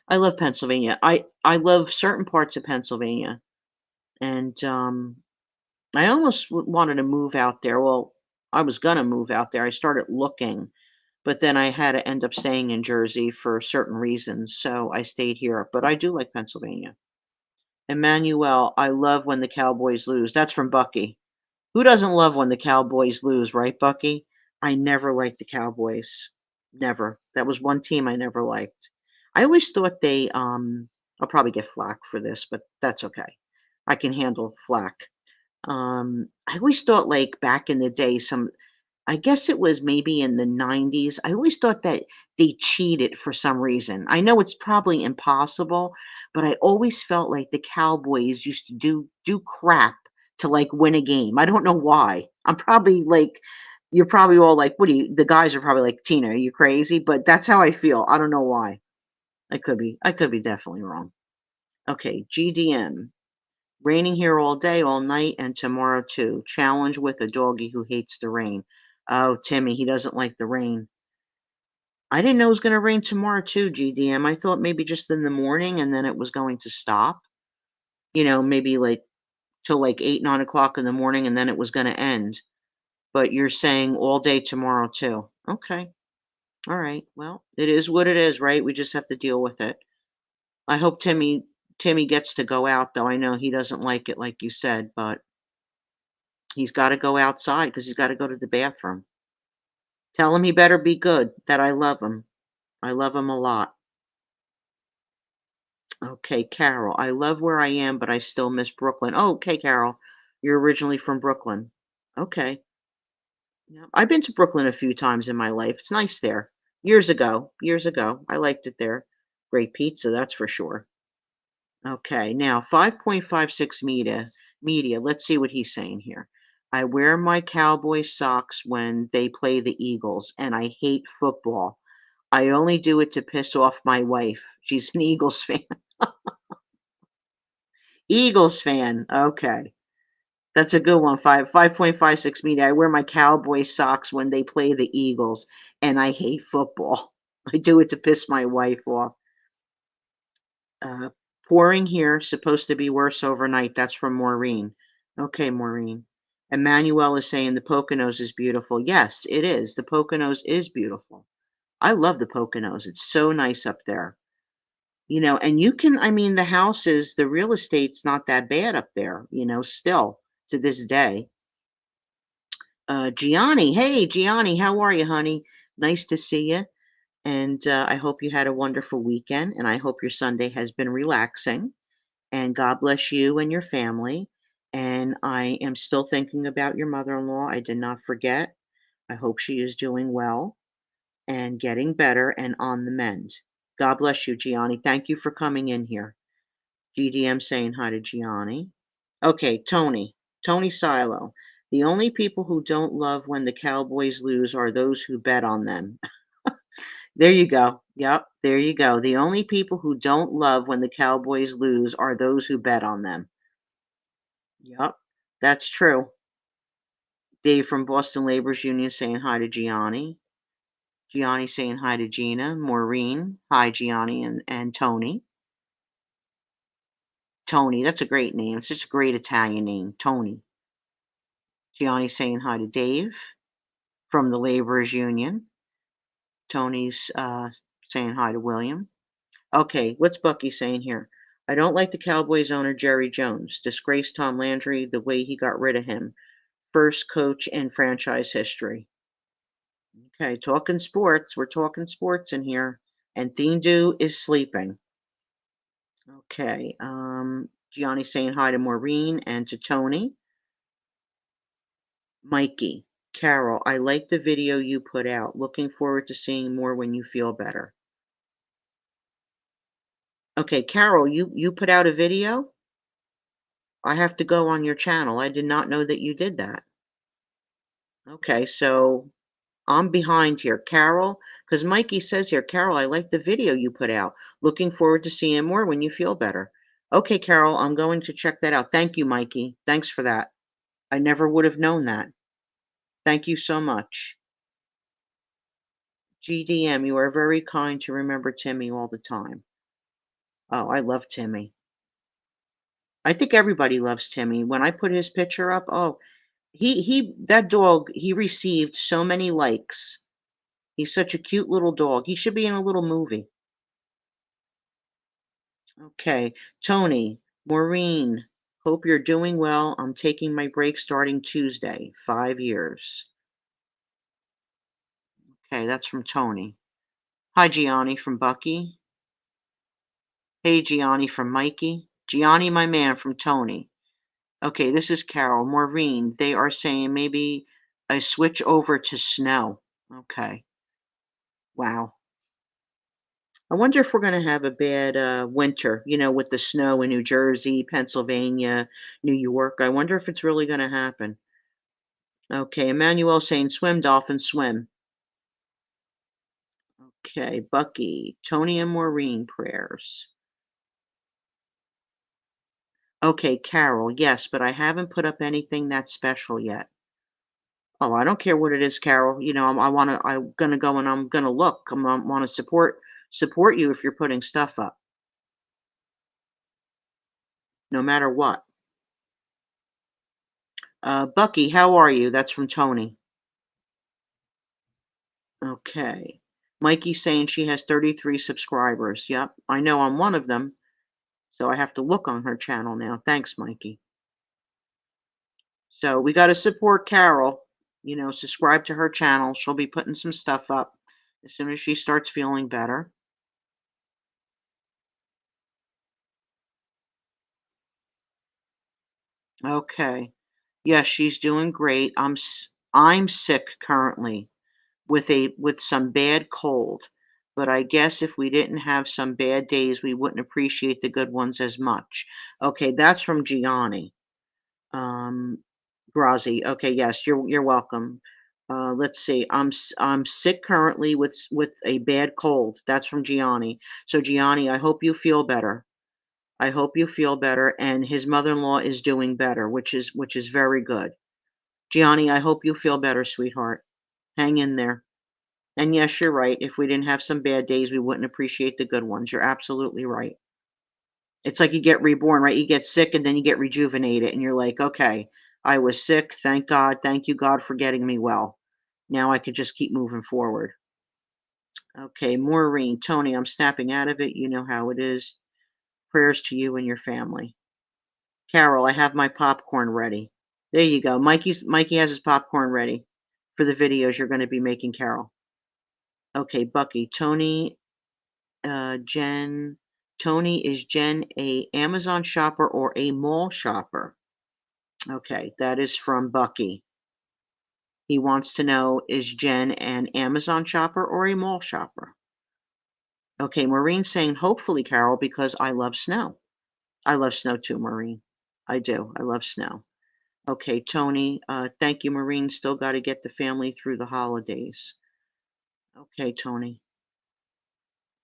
Speaker 1: I love Pennsylvania. I love certain parts of Pennsylvania. And I almost wanted to move out there. Well, I was going to move out there. I started looking, but then I had to end up staying in Jersey for certain reasons. So I stayed here. But I do like Pennsylvania. Emmanuel, I love when the Cowboys lose. That's from Bucky. Who doesn't love when the Cowboys lose, right, Bucky? I never liked the Cowboys. Never. That was one team I never liked. I always thought I'll probably get flack for this, but that's okay. I can handle flack. I always thought like back in the day, I guess it was maybe in the 90s. I always thought that they cheated for some reason. I know it's probably impossible, but I always felt like the Cowboys used to do crap to like win a game. I don't know why. I'm probably like you're probably all like, what do you the guys are probably like, Tina, are you crazy? But that's how I feel. I don't know why. I could be definitely wrong. Okay, GDM. Raining here all day, all night, and tomorrow too. Challenge with a doggy who hates the rain. Oh, Timmy, he doesn't like the rain. I didn't know it was going to rain tomorrow too, GDM. I thought maybe just in the morning and then it was going to stop. Maybe like till like 8, 9 o'clock in the morning and then it was going to end. But you're saying all day tomorrow too. Okay. All right. Well, it is what it is, right? We just have to deal with it. I hope Timmy gets to go out though. I know he doesn't like it like you said, but he's gotta go outside because 'cause he's gotta go to the bathroom. Tell him he better be good, that I love him. I love him a lot. Okay, Carol, I love where I am, but I still miss Brooklyn. Oh, okay, Carol. You're originally from Brooklyn. Okay. Yeah. I've been to Brooklyn a few times in my life. It's nice there. Years ago. Years ago. I liked it there. Great pizza, that's for sure. Okay, now 5.56 media. Let's see what he's saying here. I wear my cowboy socks when they play the Eagles, and I hate football. I only do it to piss off my wife. She's an Eagles fan. Eagles fan. Okay. That's a good one. 5.56 media. I wear my cowboy socks when they play the Eagles, and I hate football. I do it to piss my wife off. Uh, pouring here, supposed to be worse overnight. That's from Maureen. Okay, Maureen. Emmanuel is saying the Poconos is beautiful. Yes, it is. The Poconos is beautiful. I love the Poconos. It's so nice up there. And I mean, the real estate's not that bad up there, still to this day. Gianni, hey, Gianni, how are you, honey? Nice to see you. And I hope you had a wonderful weekend, and I hope your Sunday has been relaxing. And God bless you and your family. And I am still thinking about your mother-in-law. I did not forget. I hope she is doing well and getting better and on the mend. God bless you, Gianni. Thank you for coming in here. GDM saying hi to Gianni. Okay, Tony. Tony Silo. The only people who don't love when the Cowboys lose are those who bet on them. There you go. Yep, there you go. The only people who don't love when the Cowboys lose are those who bet on them. Yep, that's true. Dave from Boston Laborers Union saying hi to Gianni. Gianni saying hi to Gina. Maureen. Hi, Gianni and Tony. Tony, that's a great name. It's such a great Italian name. Tony. Gianni saying hi to Dave from the Laborers Union. Tony's saying hi to William. Okay, what's Bucky saying here? I don't like the Cowboys owner Jerry Jones. Disgraced Tom Landry the way he got rid of him. First coach in franchise history. Okay, talking sports. We're talking sports in here. And Thindu is sleeping. Okay. Gianni saying hi to Maureen and to Tony. Mikey. Carol, I like the video you put out. Looking forward to seeing more when you feel better. Okay, Carol, you put out a video? I have to go on your channel. I did not know that you did that. Okay, so I'm behind here. Carol, because Mikey says here, Carol, I like the video you put out. Looking forward to seeing more when you feel better. Okay, Carol, I'm going to check that out. Thank you, Mikey. Thanks for that. I never would have known that. Thank you so much. GDM, you are very kind to remember Timmy all the time. Oh, I love Timmy. I think everybody loves Timmy. When I put his picture up, oh, he that dog, he received so many likes. He's such a cute little dog. He should be in a little movie. Okay. Tony, Maureen, hope you're doing well. I'm taking my break starting Tuesday, 5 years. Okay, that's from Tony. Hi, Gianni from Bucky. Hey, Gianni from Mikey. Gianni, my man, from Tony. Okay, this is Carol. Maureen, they are saying maybe a switch over to snow. Okay. Wow. I wonder if we're going to have a bad winter, with the snow in New Jersey, Pennsylvania, New York. I wonder if it's really going to happen. Okay, Emmanuel saying swim, dolphin, swim. Okay, Bucky, Tony and Maureen prayers. Okay, Carol, yes, but I haven't put up anything that special yet. Oh, I don't care what it is, Carol. I'm gonna go and I'm gonna look. Want to support you if you're putting stuff up, no matter what. Bucky, how are you? That's from Tony. Okay. Mikey's saying she has 33 subscribers. Yep, I know I'm one of them, so I have to look on her channel now. Thanks, Mikey. So we got to support Carol. Subscribe to her channel. She'll be putting some stuff up as soon as she starts feeling better. Okay. Yes, she's doing great. I'm sick currently with some bad cold, but I guess if we didn't have some bad days, we wouldn't appreciate the good ones as much. Okay, that's from Gianni. Um, Grazi. Okay, yes, you're welcome. Let's see. I'm sick currently with a bad cold. That's from Gianni. So Gianni, I hope you feel better. I hope you feel better, and his mother-in-law is doing better, which is very good. Gianni, I hope you feel better, sweetheart. Hang in there. And yes, you're right. If we didn't have some bad days, we wouldn't appreciate the good ones. You're absolutely right. It's like you get reborn, right? You get sick and then you get rejuvenated, and you're like, okay, I was sick. Thank God. Thank you, God, for getting me well. Now I could just keep moving forward. Okay, Maureen, Tony, I'm snapping out of it. You know how it is. Prayers to you and your family. Carol, I have my popcorn ready. There you go. Mikey has his popcorn ready for the videos you're going to be making, Carol. Okay, Bucky, Tony, Jen. Tony, is Jen a Amazon shopper or a mall shopper? Okay, that is from Bucky. He wants to know, is Jen an Amazon shopper or a mall shopper? Okay, Maureen saying hopefully, Carol, because I love snow. I love snow too, Maureen. I do. I love snow. Okay, Tony, thank you, Maureen. Still got to get the family through the holidays. Okay, Tony.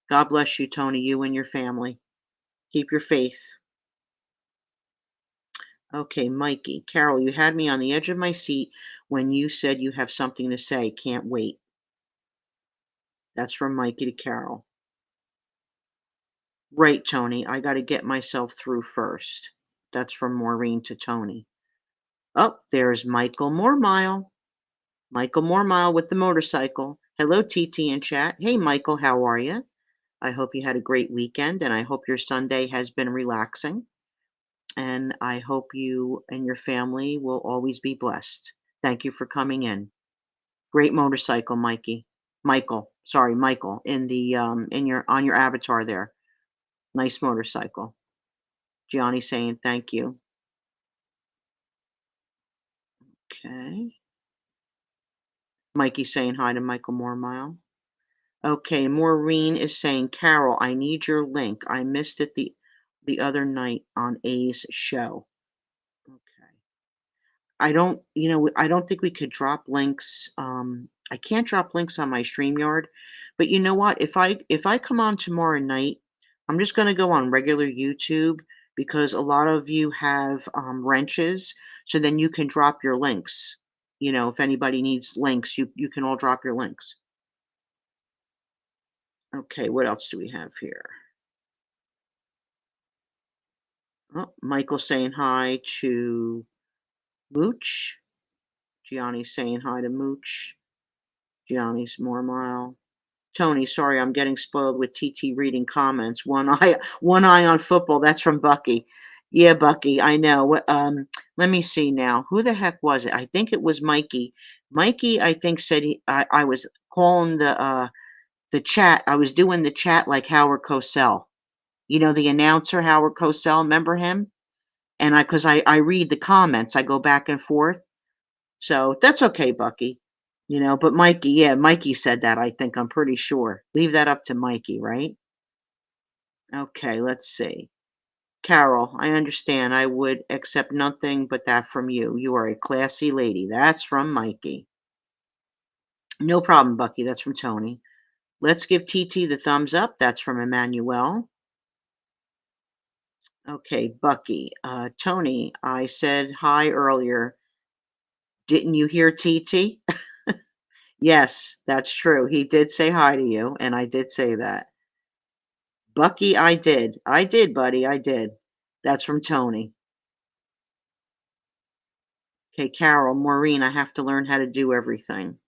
Speaker 1: God bless you, Tony, you and your family. Keep your faith. Okay, Mikey. Carol, you had me on the edge of my seat when you said you have something to say. Can't wait. That's from Mikey to Carol. Right, Tony. I got to get myself through first. That's from Maureen to Tony. Oh, there's Michael Mormile. Michael Mormile with the motorcycle. Hello, TT in chat. Hey, Michael, how are you? I hope you had a great weekend and I hope your Sunday has been relaxing. And I hope you and your family will always be blessed. Thank you for coming in. Great motorcycle, Mikey. Michael, sorry, Michael, in the in your on your avatar there. Nice motorcycle. Gianni saying thank you. Okay. Mikey saying hi to Michael Mormile. Okay, Maureen is saying, Carol, I need your link. I missed it the other night on A's show. Okay. I don't think we could drop links. I can't drop links on my StreamYard, but you know what? If I come on tomorrow night, I'm just going to go on regular YouTube because a lot of you have wrenches, so then you can drop your links. If anybody needs links, you can all drop your links. Okay, what else do we have here? Oh, Michael saying hi to Mooch. Gianni's saying hi to Mooch. Gianni's more mile. Tony, sorry, I'm getting spoiled with TT reading comments. One eye on football. That's from Bucky. Yeah, Bucky, I know. Let me see now. Who the heck was it? I think it was Mikey. Mikey, I think said I was calling the chat. I was doing the chat like Howard Cosell. The announcer Howard Cosell. Remember him? And because I read the comments, I go back and forth. So that's okay, Bucky. But Mikey, yeah, Mikey said that, I think, I'm pretty sure. Leave that up to Mikey, right? Okay, let's see. Carol, I understand. I would accept nothing but that from you. You are a classy lady. That's from Mikey. No problem, Bucky. That's from Tony. Let's give TT the thumbs up. That's from Emmanuel. Okay, Bucky. Tony, I said hi earlier. Didn't you hear TT? Yes, that's true. He did say hi to you, and I did say that. Bucky, I did. I did, buddy. I did. That's from Tony. Okay, Carol, Maureen, I have to learn how to do everything.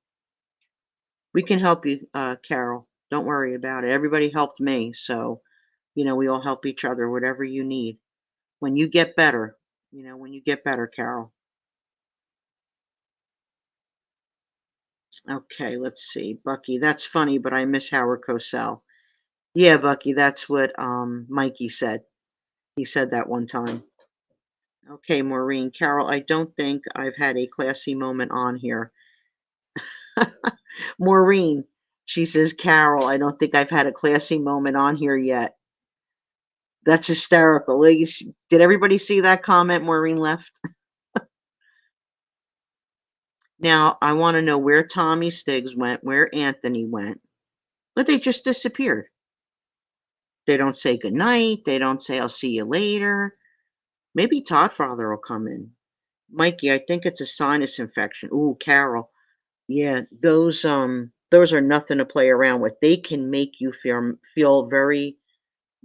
Speaker 1: We can help you, Carol. Don't worry about it. Everybody helped me, so we all help each other. Whatever you need. When you get better, when you get better, Carol. Okay, let's see. Bucky, that's funny, but I miss Howard Cosell. Yeah, Bucky, that's what Mikey said. He said that one time. Okay, Maureen. Carol, I don't think I've had a classy moment on here. Maureen, she says, Carol, I don't think I've had a classy moment on here yet. That's hysterical. Did everybody see that comment Maureen left? Now, I want to know where Tommy Stiggs went, where Anthony went. But they just disappeared. They don't say goodnight. They don't say, I'll see you later. Maybe Todd Father will come in. Mikey, I think it's a sinus infection. Ooh, Carol. Yeah, those are nothing to play around with. They can make you feel very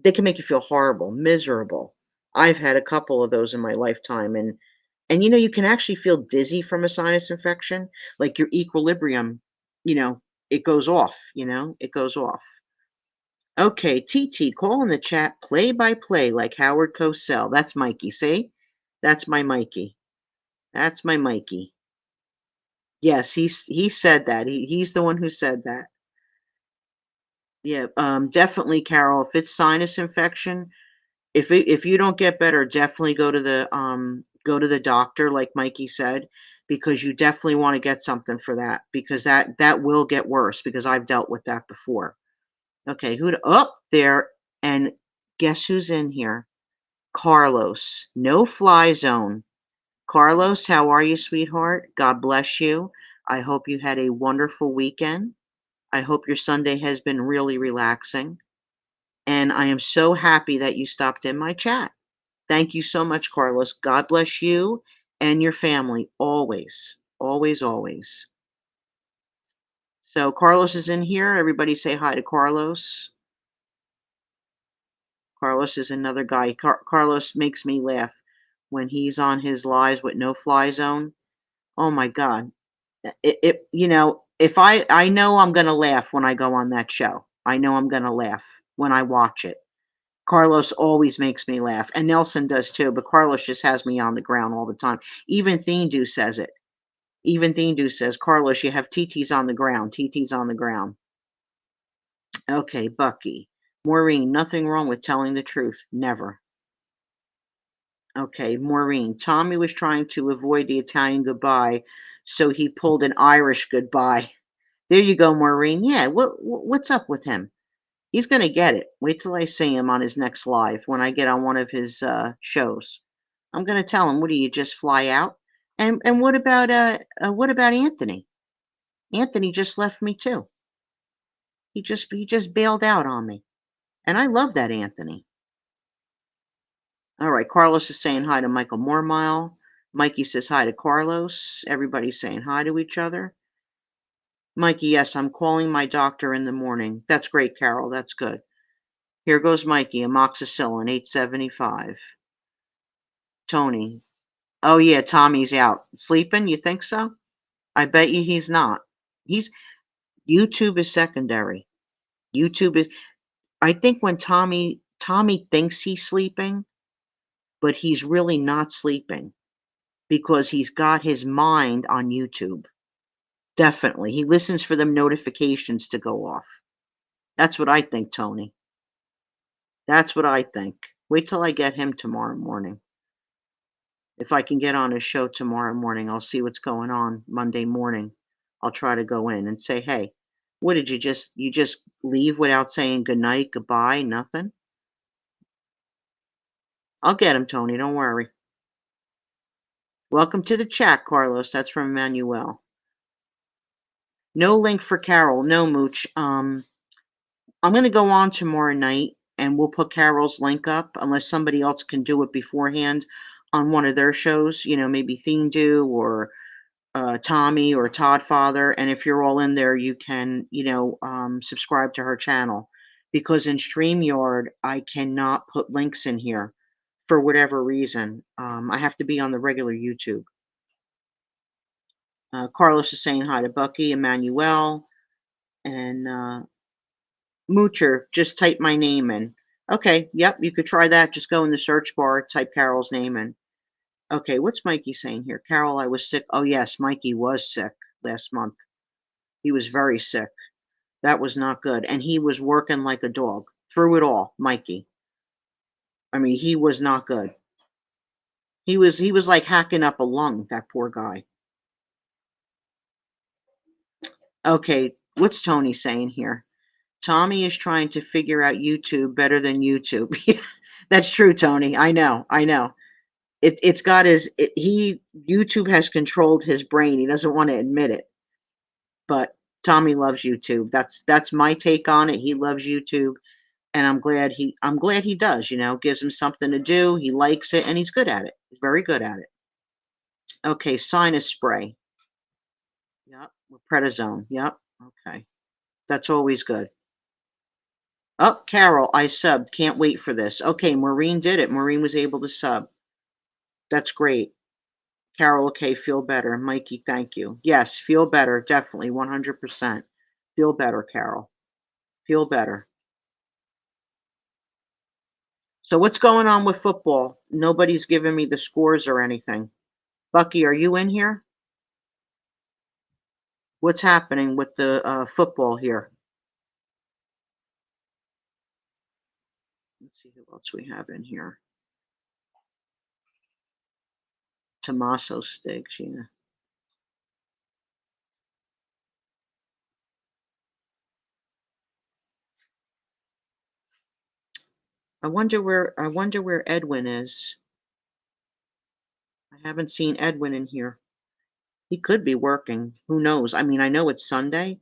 Speaker 1: they can make you feel horrible, miserable. I've had a couple of those in my lifetime and you can actually feel dizzy from a sinus infection, like your equilibrium, you know, it goes off, it goes off. Okay, TT, call in the chat play by play like Howard Cosell. That's Mikey, see? That's my Mikey. That's my Mikey. Yes, he said that. He's the one who said that. Yeah, definitely, Carol. If it's sinus infection, if you don't get better, definitely go to the doctor, like Mikey said, because you definitely want to get something for that because that will get worse because I've dealt with that before. Okay, up there and guess who's in here? Carlos. No fly zone. Carlos, how are you, sweetheart? God bless you. I hope you had a wonderful weekend. I hope your Sunday has been really relaxing. And I am so happy that you stopped in my chat. Thank you so much, Carlos. God bless you and your family always, always, always. So, Carlos is in here. Everybody say hi to Carlos. Carlos is another guy. Carlos makes me laugh when he's on his lives with no fly zone. Oh my God. If I know I'm going to laugh when I go on that show, I know I'm going to laugh when I watch it. Carlos always makes me laugh, and Nelson does too, but Carlos just has me on the ground all the time. Even Thindu says it. Even Thindu says, Carlos, you have TT's on the ground. TT's on the ground. Okay, Bucky. Maureen, nothing wrong with telling the truth. Never. Okay, Maureen. Tommy was trying to avoid the Italian goodbye, so he pulled an Irish goodbye. There you go, Maureen. Yeah, what's up with him? He's gonna get it. Wait till I see him on his next live when I get on one of his shows. I'm gonna tell him, "What do you just fly out?" And what about Anthony? Anthony just left me too. He just bailed out on me, and I love that Anthony. All right, Carlos is saying hi to Michael Mormile. Mikey says hi to Carlos. Everybody's saying hi to each other. Mikey, yes, I'm calling my doctor in the morning. That's great, Carol. That's good. Here goes Mikey, amoxicillin, 875. Tony. Oh yeah, Tommy's out. Sleeping, you think so? I bet you he's not. He's YouTube is secondary. YouTube is I think when Tommy thinks he's sleeping, but he's really not sleeping because he's got his mind on YouTube. Definitely. He listens for them notifications to go off. That's what I think, Tony. That's what I think. Wait till I get him tomorrow morning. If I can get on his show tomorrow morning, I'll see what's going on Monday morning. I'll try to go in and say, "Hey, what did you just leave without saying good night, goodbye, nothing?" I'll get him, Tony, don't worry. Welcome to the chat, Carlos. That's from Emmanuel. No link for Carol. No, Mooch. I'm going to go on tomorrow night and we'll put Carol's link up unless somebody else can do it beforehand on one of their shows, maybe Theme Do or Tommy or Todd Father. And if you're all in there, you can, subscribe to her channel because in StreamYard, I cannot put links in here for whatever reason. I have to be on the regular YouTube. Carlos is saying hi to Bucky, Emmanuel, and Moocher. Just type my name in. Okay, yep, you could try that. Just go in the search bar, type Carol's name in. Okay, what's Mikey saying here? Carol, I was sick. Oh, yes, Mikey was sick last month. He was very sick. That was not good. And he was working like a dog through it all, Mikey. I mean, he was not good. He was like hacking up a lung, that poor guy. Okay, what's Tony saying here? Tommy is trying to figure out YouTube better than YouTube. That's true, Tony. I know. I know. It's got he YouTube has controlled his brain. He doesn't want to admit it. But Tommy loves YouTube. That's my take on it. He loves YouTube and I'm glad he does, gives him something to do. He likes it and he's good at it. He's very good at it. Okay, sinus spray. Yep, with prednisone. Yep. Okay. That's always good. Oh, Carol, I subbed. Can't wait for this. Okay, Maureen did it. Maureen was able to sub. That's great. Carol, okay, feel better. Mikey, thank you. Yes, feel better. Definitely, 100%. Feel better, Carol. Feel better. So, what's going on with football? Nobody's giving me the scores or anything. Bucky, are you in here? What's happening with the football here? Let's see who else we have in here. Tommaso Stiggs, yeah. I wonder where Edwin is. I haven't seen Edwin in here. He could be working. Who knows? I mean, I know it's Sunday,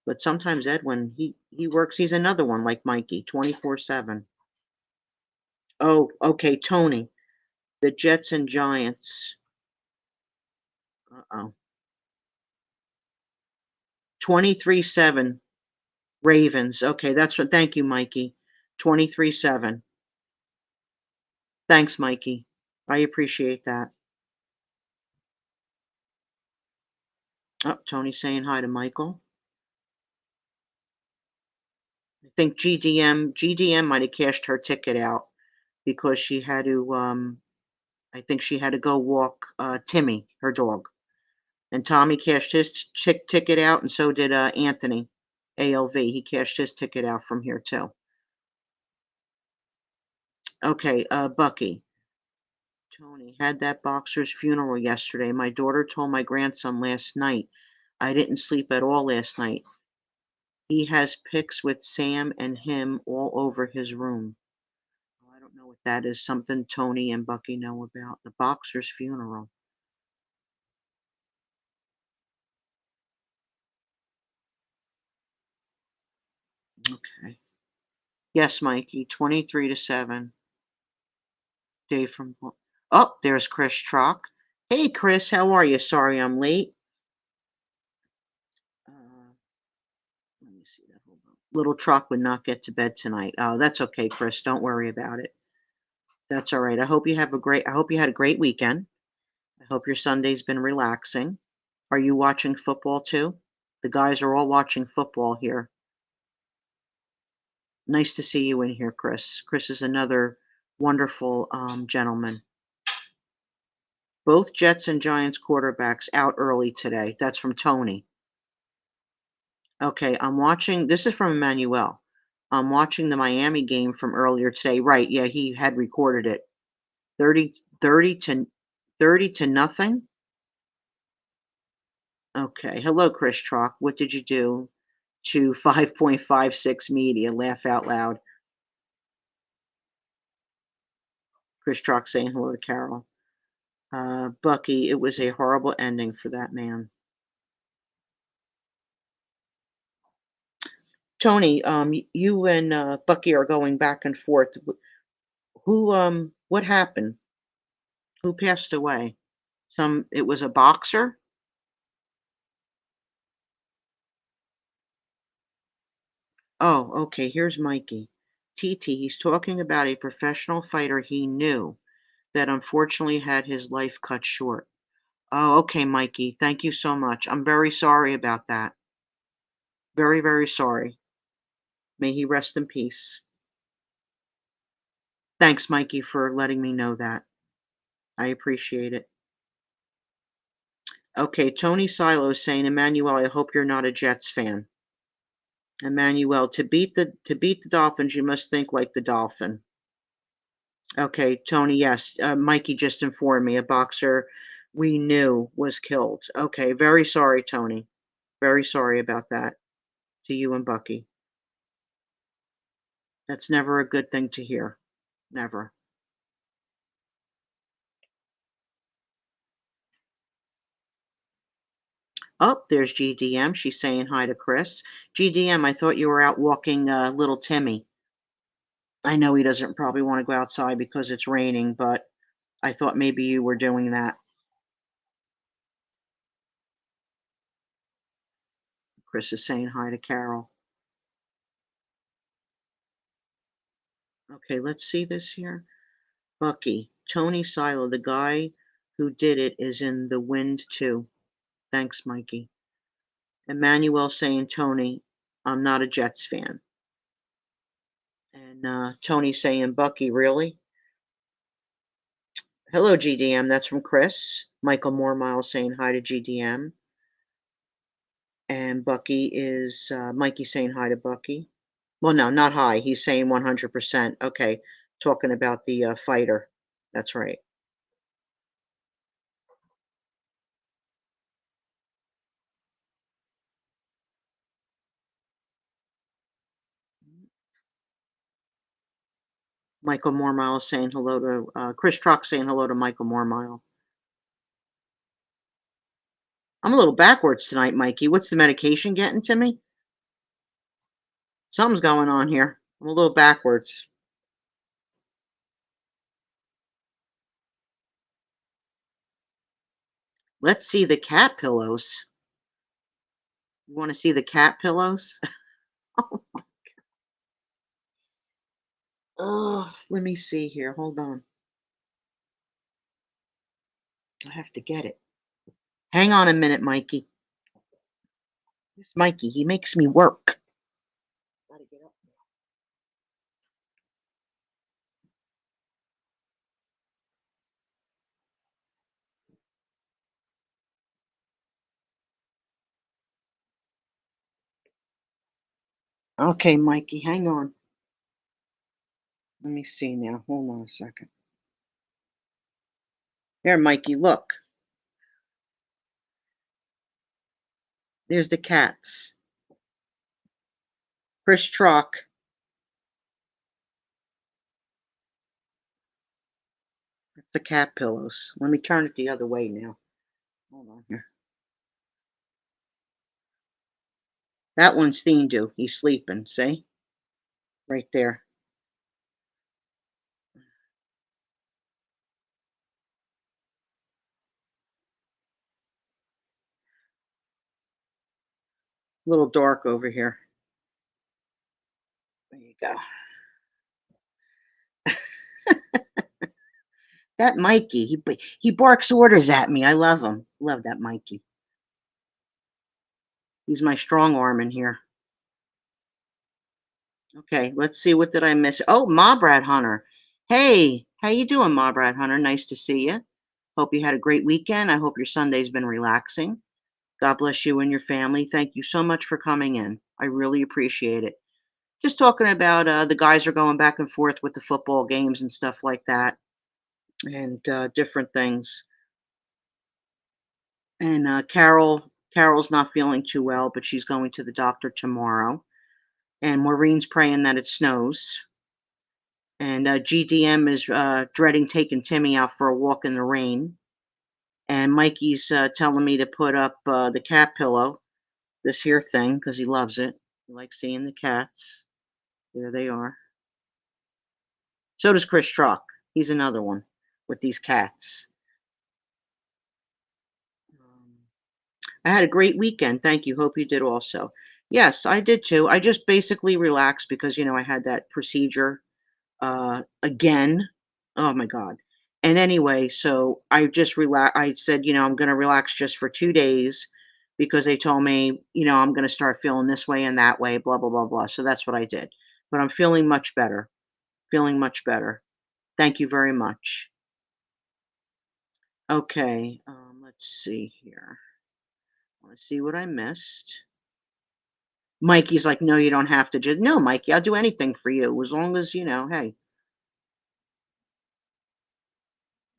Speaker 1: but sometimes Edwin, he works. He's another one like Mikey, 24/7. Oh, okay, Tony. The Jets and Giants. Uh-oh. 23/7 Ravens. Okay, that's what. Thank you, Mikey. 23/7. Thanks, Mikey. I appreciate that. Oh, Tony's saying hi to Michael. I think GDM might have cashed her ticket out because she had to I think she had to go walk Timmy, her dog. And Tommy cashed his ticket out, and so did Anthony, ALV. He cashed his ticket out from here too. Okay, Bucky. Tony had that boxer's funeral yesterday. My daughter told my grandson last night. I didn't sleep at all last night. He has pics with Sam and him all over his room. I don't know what that is. Something Tony and Bucky know about. The boxer's funeral. Okay. Yes, Mikey. 23-7. Dave from. Oh, there's Chris Trock. Hey, Chris. How are you? Sorry I'm late. Let me see that. Hold on. Little Truck would not get to bed tonight. Oh, that's okay, Chris. Don't worry about it. That's all right. I hope you had a great weekend. I hope your Sunday's been relaxing. Are you watching football too? The guys are all watching football here. Nice to see you in here, Chris. Chris is another wonderful gentleman. Both Jets and Giants quarterbacks out early today. That's from Tony. Okay, I'm watching. This is from Emmanuel. I'm watching the Miami game from earlier today. Right, yeah, he had recorded it. 30, 30 to 30 to nothing. Okay. Hello, Chris Trock. What did you do to 5.56 media? Laugh out loud. Chris Trock saying hello to Carol. Bucky, it was a horrible ending for that man. Tony, you and Bucky are going back and forth. What happened? Who passed away? It was a boxer? Oh, okay, here's Mikey. TT, he's talking about a professional fighter he knew that unfortunately had his life cut short. Oh, okay, Mikey. Thank you so much. I'm very sorry about that. Very, very sorry. May he rest in peace. Thanks, Mikey, for letting me know that. I appreciate it. Okay, Tony Silo is saying, Emmanuel, I hope you're not a Jets fan. Emmanuel, to beat the Dolphins, you must think like the Dolphin. Okay, Tony, yes. Mikey just informed me a boxer we knew was killed. Okay, very sorry, Tony. Very sorry about that to you and Bucky. That's never a good thing to hear. Never. Oh, there's GDM. She's saying hi to Chris. GDM, I thought you were out walking little Timmy. I know he doesn't probably want to go outside because it's raining, but I thought maybe you were doing that. Chris is saying hi to Carol. Okay, let's see this here. Bucky, Tony Silo, the guy who did it is in the wind too. Thanks, Mikey. Emmanuel saying, Tony, I'm not a Jets fan. And Tony saying, Bucky, really? Hello, GDM. That's from Chris. Michael Moormile saying hi to GDM. And Bucky is Mikey saying hi to Bucky. Well, no, not hi. He's saying 100%. Okay, talking about the fighter. That's right. Michael Moormile saying hello to Chris Truck saying hello to Michael Moormile. I'm a little backwards tonight, Mikey. What's the medication getting to me? Something's going on here. I'm a little backwards. Let's see the cat pillows. You want to see the cat pillows? Oh, let me see here. Hold on. I have to get it. Hang on a minute, Mikey. This Mikey, he makes me work. Gotta get up. Okay, Mikey, hang on. Let me see now. Hold on a second. There, Mikey, look. There's the cats. Chris Truck. That's the cat pillows. Let me turn it the other way now. Hold on here. That one's Thindu. He's sleeping. See? Right there. A little dark over here. There you go. That Mikey, he barks orders at me. I love him. Love that Mikey. He's my strong arm in here. Okay, let's see. What did I miss? Oh, Mob Rat Hunter. Hey, how you doing, Mob Rat Hunter? Nice to see you. Hope you had a great weekend. I hope your Sunday's been relaxing. God bless you and your family. Thank you so much for coming in. I really appreciate it. Just talking about the guys are going back and forth with the football games and stuff like that, and different things. And Carol's not feeling too well, but she's going to the doctor tomorrow. And Maureen's praying that it snows. And GDM is dreading taking Timmy out for a walk in the rain. And Mikey's telling me to put up the cat pillow, this here thing, because he loves it. He likes seeing the cats. There they are. So does Chris Truck. He's another one with these cats. I had a great weekend. Thank you. Hope you did also. Yes, I did too. I just basically relaxed because, I had that procedure again. Oh my God. And anyway, so I just relax. I said, I'm going to relax just for 2 days because they told me, I'm going to start feeling this way and that way, blah, blah, blah, blah. So that's what I did. But I'm feeling much better. Feeling much better. Thank you very much. Okay. Let's see here. Let's see what I missed. Mikey's like, no, you don't have to. Just no, Mikey, I'll do anything for you as long as hey.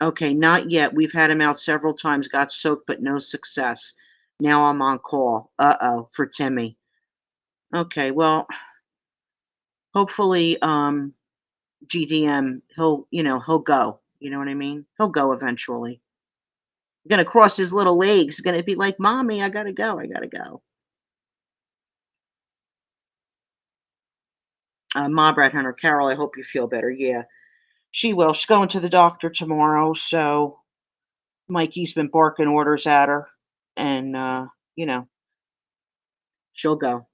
Speaker 1: Okay, not yet. We've had him out several times, got soaked, but no success. Now I'm on call. Uh-oh, for Timmy. Okay, well, hopefully, GDM, he'll go. You know what I mean? He'll go eventually. Gonna cross his little legs. Gonna be like, Mommy, I gotta go. I gotta go. Mob Rat Hunter, Carol, I hope you feel better. Yeah, she will. She's going to the doctor tomorrow, so Mikey's been barking orders at her, and you know, she'll go.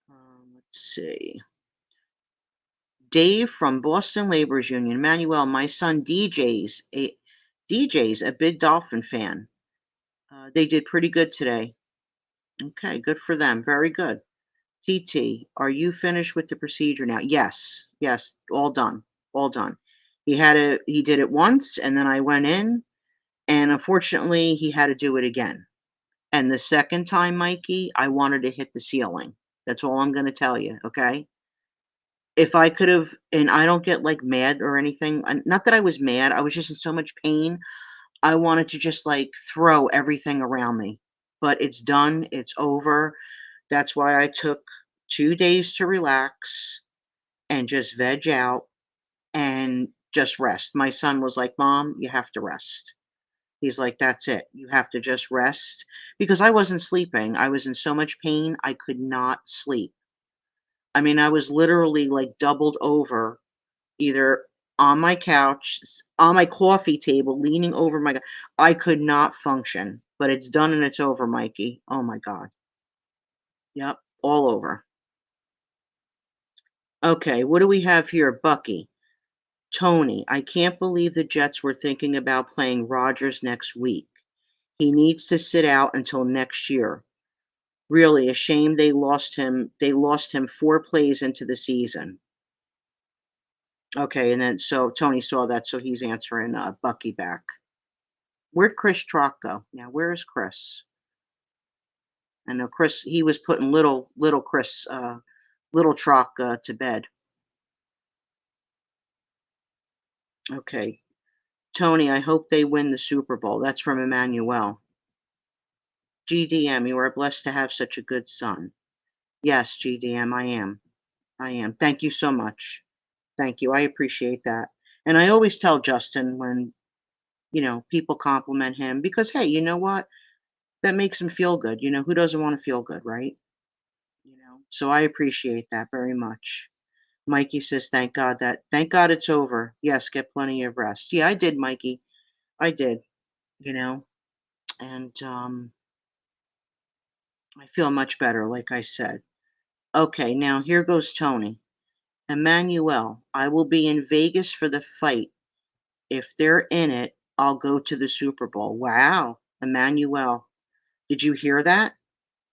Speaker 1: Let's see. Dave from Boston Laborers Union. Manuel, my son DJ's a big Dolphin fan. They did pretty good today. Okay, good for them. Very good. TT, are you finished with the procedure now? Yes, yes, all done, all done. He did it once, and then I went in, and unfortunately, he had to do it again. And the second time, Mikey, I wanted to hit the ceiling. That's all I'm going to tell you. Okay. If I could have, and I don't get like mad or anything. Not that I was mad. I was just in so much pain. I wanted to just like throw everything around me. But it's done. It's over. That's why I took 2 days to relax and just veg out and just rest. My son was like, Mom, you have to rest. He's like, "That's it. You have to just rest." Because I wasn't sleeping. I was in so much pain, I could not sleep. I mean, I was literally like doubled over, either on my couch, on my coffee table, leaning over I could not function. But it's done and it's over, Mikey. Oh my God. Yep, all over. Okay, what do we have here? Bucky. Tony, I can't believe the Jets were thinking about playing Rodgers next week. He needs to sit out until next year. Really a shame they lost him 4 plays into the season. Okay, and then so Tony saw that, so he's answering, Bucky back. Where'd Chris Trock go? Now, where is Chris? I know Chris, he was putting little Chris, little Trock, to bed. Okay. Tony, I hope they win the Super Bowl. That's from Emmanuel. GDM, you are blessed to have such a good son. Yes, GDM, I am. I am. Thank you so much. Thank you. I appreciate that. And I always tell Justin when, people compliment him because, hey, you know what? That makes him feel good. Who doesn't want to feel good, right? So I appreciate that very much. Mikey says, thank God it's over. Yes, get plenty of rest. Yeah, I did, Mikey. I did, you know, and I feel much better, like I said. Okay, now here goes Tony. Emmanuel, I will be in Vegas for the fight. If they're in it, I'll go to the Super Bowl. Wow, Emmanuel. Did you hear that?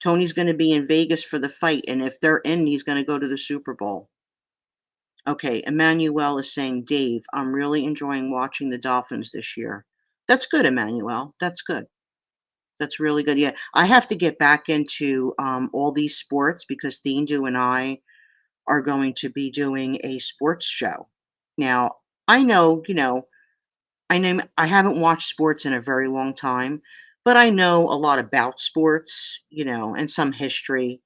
Speaker 1: Tony's going to be in Vegas for the fight, and if they're in, he's going to go to the Super Bowl. Okay, Emmanuel is saying, Dave, I'm really enjoying watching the Dolphins this year. That's good, Emmanuel. That's good. That's really good. Yeah, I have to get back into all these sports because Thindu and I are going to be doing a sports show. Now, I know, I haven't watched sports in a very long time, but I know a lot about sports, and some history.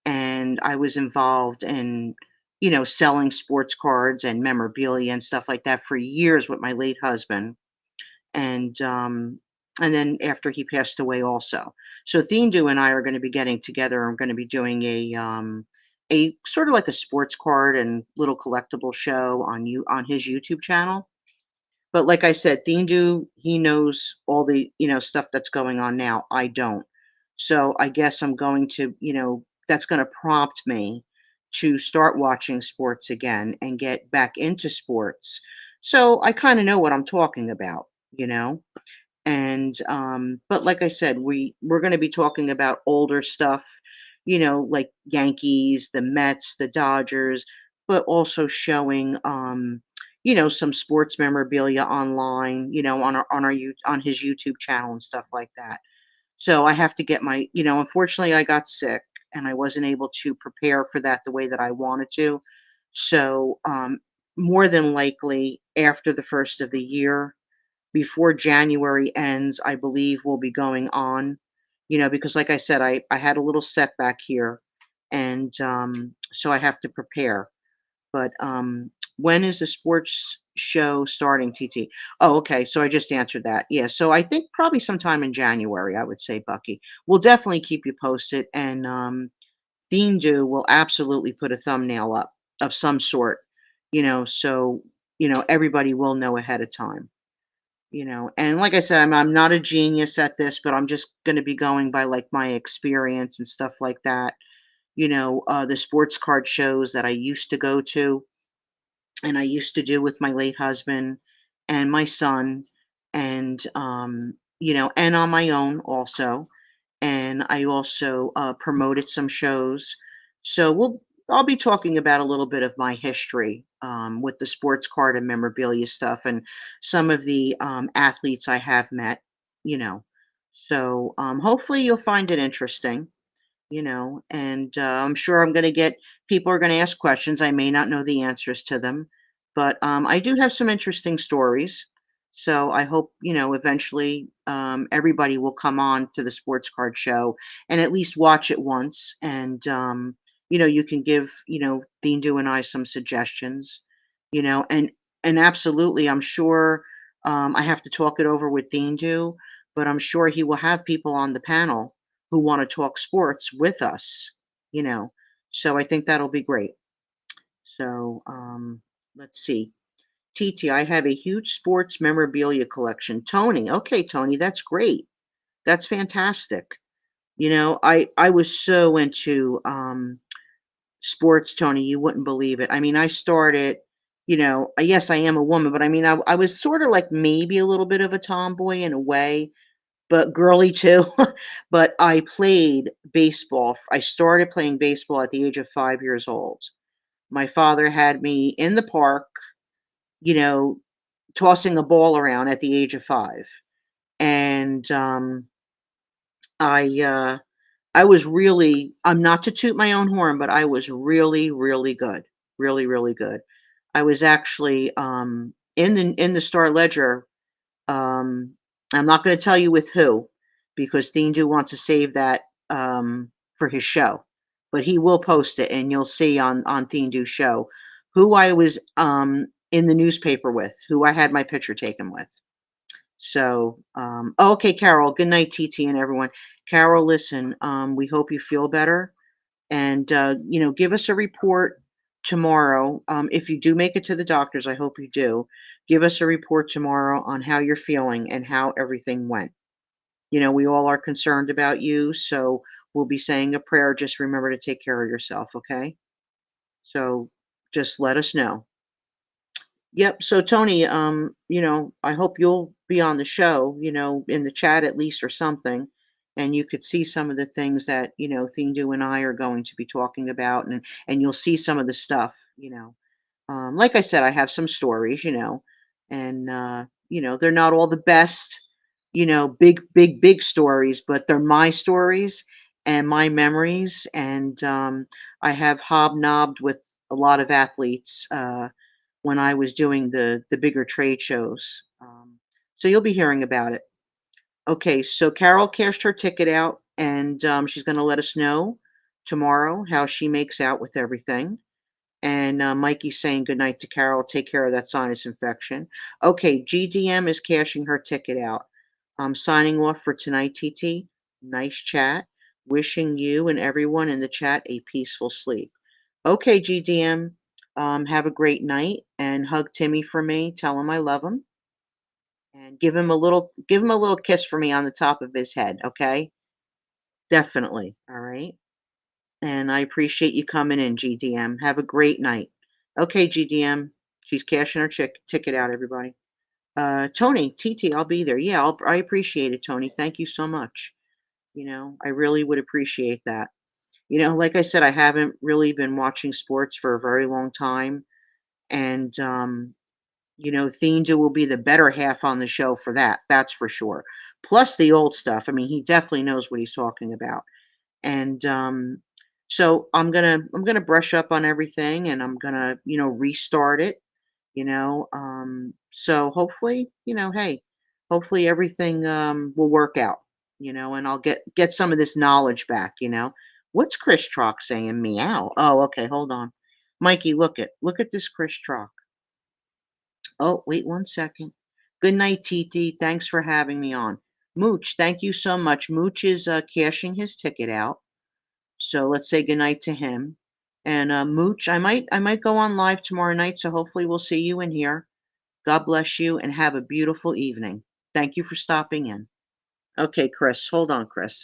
Speaker 1: And I was involved in, selling sports cards and memorabilia and stuff like that for years with my late husband. And then after he passed away also. So Thindu and I are going to be getting together. I'm going to be doing a sort of like a sports card and little collectible show on his YouTube channel. But like I said, Thindu, he knows all the, stuff that's going on now. I don't. So I guess I'm going to, that's going to prompt me to start watching sports again and get back into sports. So I kind of know what I'm talking about, you know? And but like I said, we're going to be talking about older stuff, like Yankees, the Mets, the Dodgers, but also showing some sports memorabilia online, on his YouTube channel and stuff like that. So I have to get unfortunately I got sick and I wasn't able to prepare for that the way that I wanted to. So more than likely after the first of the year, before January ends, I believe we'll be going on, because like I said, I had a little setback here, and so I have to prepare. But when is the sports show starting, TT? Oh, okay. So I just answered that. Yeah. So I think probably sometime in January, I would say, Bucky. We'll definitely keep you posted, and Dean will absolutely put a thumbnail up of some sort, so everybody will know ahead of time. And like I said, I'm not a genius at this, but I'm just going to be going by like my experience and stuff like that. The sports card shows that I used to go to and I used to do with my late husband and my son, and and on my own also. And I also promoted some shows. So I'll be talking about a little bit of my history with the sports card and memorabilia stuff, and some of the athletes I have met. You know, so hopefully you'll find it interesting. And I'm sure I'm going to get people are going to ask questions. I may not know the answers to them, but I do have some interesting stories. So I hope, eventually everybody will come on to the sports card show and at least watch it once. And, you can give, Bindu and I some suggestions, you know, and, and absolutely, I'm sure I have to talk it over with Bindu, but I'm sure he will have people on the panel who want to talk sports with us, you know. So I think that'll be great. So let's see. TT, I have a huge sports memorabilia collection. Tony, okay, Tony, that's great. That's fantastic. I was so into sports, Tony, you wouldn't believe it. I mean, I started, yes, I am a woman, but I mean, I was sort of like maybe a little bit of a tomboy in a way, but girly too. But I played baseball. I started playing baseball at the age of 5 years old. My father had me in the park, you know, tossing a ball around at the age of 5. And I I was really I'm not to toot my own horn, but I was really, really good. Really, really good. I was actually in the Star Ledger. I'm not going to tell you with who, because Theendu wants to save that for his show. But he will post it, and you'll see on Theendu's show who I was in the newspaper with, who I had my picture taken with. So, okay, Carol. Good night, TT, and everyone. Carol, listen. We hope you feel better, and give us a report tomorrow. If you do make it to the doctors, I hope you do. Give us a report tomorrow on how you're feeling and how everything went. We all are concerned about you, so we'll be saying a prayer. Just remember to take care of yourself, okay? So just let us know. Yep. So Tony, I hope you'll be on the show, in the chat at least or something, and you could see some of the things that, Thindu and I are going to be talking about, and you'll see some of the stuff. Like I said, I have some stories, and they're not all the best, big, big, big stories, but they're my stories and my memories, and I have hobnobbed with a lot of athletes. When I was doing the bigger trade shows. So you'll be hearing about it. Okay, so Carol cashed her ticket out, and she's going to let us know tomorrow how she makes out with everything. And Mikey's saying goodnight to Carol. Take care of that sinus infection. Okay, GDM is cashing her ticket out. I'm signing off for tonight, TT. Nice chat. Wishing you and everyone in the chat a peaceful sleep. Okay, GDM. Have a great night and hug Timmy for me. Tell him I love him and give him a little kiss for me on the top of his head. Okay, definitely. All right. And I appreciate you coming in, GDM. Have a great night. Okay, GDM. She's cashing her ticket out, everybody. Tony, TT, I'll be there. Yeah, I appreciate it, Tony. Thank you so much. I really would appreciate that. Like I said, I haven't really been watching sports for a very long time. And, Theendu will be the better half on the show for that. That's for sure. Plus the old stuff. I mean, he definitely knows what he's talking about. And so I'm gonna brush up on everything, and I'm gonna restart it. So hopefully, hey, hopefully everything will work out. And I'll get some of this knowledge back. What's Chris Trock saying? Meow. Oh, okay, hold on. Mikey, look at this Chris Trock. Oh, wait 1 second. Good night, TT. Thanks for having me on. Mooch, thank you so much. Mooch is cashing his ticket out. So let's say goodnight to him. And Mooch, I might go on live tomorrow night, so hopefully we'll see you in here. God bless you and have a beautiful evening. Thank you for stopping in. Okay, Chris, hold on, Chris.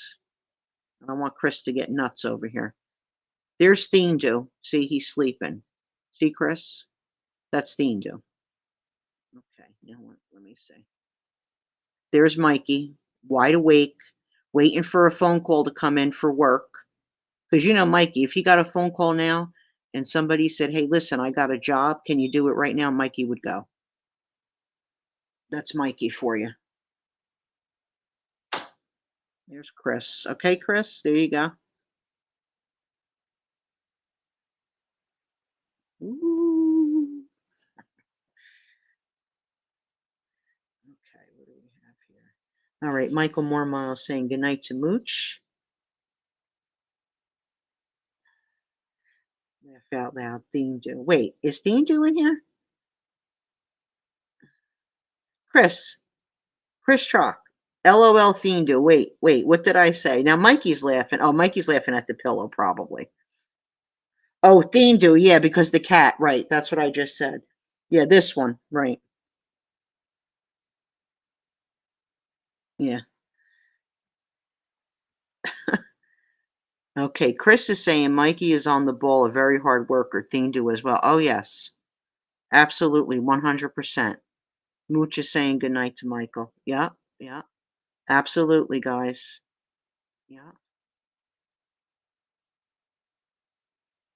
Speaker 1: I don't want Chris to get nuts over here. There's Theendu. See, he's sleeping. See, Chris? That's Theendu. Okay, now let me see. There's Mikey, wide awake, waiting for a phone call to come in for work. Because Mikey, if he got a phone call now and somebody said, "Hey, listen, I got a job. Can you do it right now?" Mikey would go. That's Mikey for you. There's Chris. Okay, Chris, there you go. Ooh. Okay, what do we have here? All right, Michael Mormile saying goodnight to Mooch. Laugh out loud. Theendu. Wait, is Theendu in here? Chris. Chris Chalk. LOL Theendu. Wait, what did I say? Now Mikey's laughing. Oh, Mikey's laughing at the pillow, probably. Oh, Theendu, yeah, because the cat, right. That's what I just said. Yeah, this one, right. Yeah. Okay, Chris is saying Mikey is on the ball, a very hard worker. Theendu as well. Oh, yes. Absolutely, 100%. Mooch is saying goodnight to Michael. Yeah, yeah. Absolutely, guys. Yeah.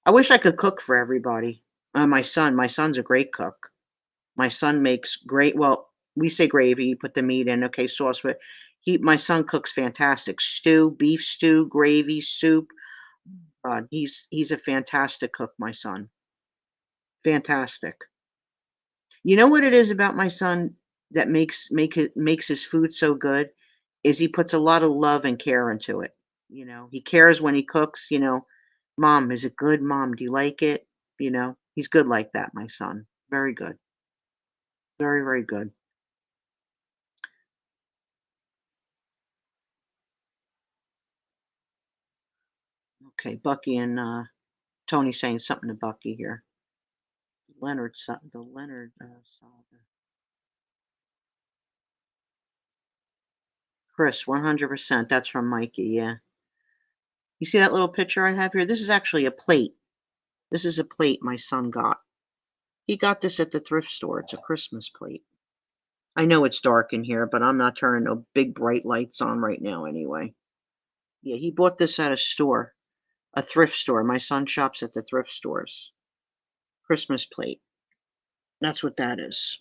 Speaker 1: I wish I could cook for everybody. My son's a great cook. My son makes great, well, we say gravy, you put the meat in, okay, sauce, but my son cooks fantastic stew, beef stew, gravy, soup. He's a fantastic cook, my son. Fantastic. You know what it is about my son that makes his food so good? is he puts a lot of love and care into it. He cares when he cooks, "Mom, is it good? Mom, do you like it?" He's good like that, my son. Very good. Very, very good. Okay, Bucky and Tony saying something to Bucky here. The Leonard saga. Chris, 100%. That's from Mikey. Yeah. You see that little picture I have here? This is actually a plate. This is a plate my son got. He got this at the thrift store. It's a Christmas plate. I know it's dark in here, but I'm not turning no big bright lights on right now anyway. Yeah, he bought this at a store, a thrift store. My son shops at the thrift stores. Christmas plate. That's what that is.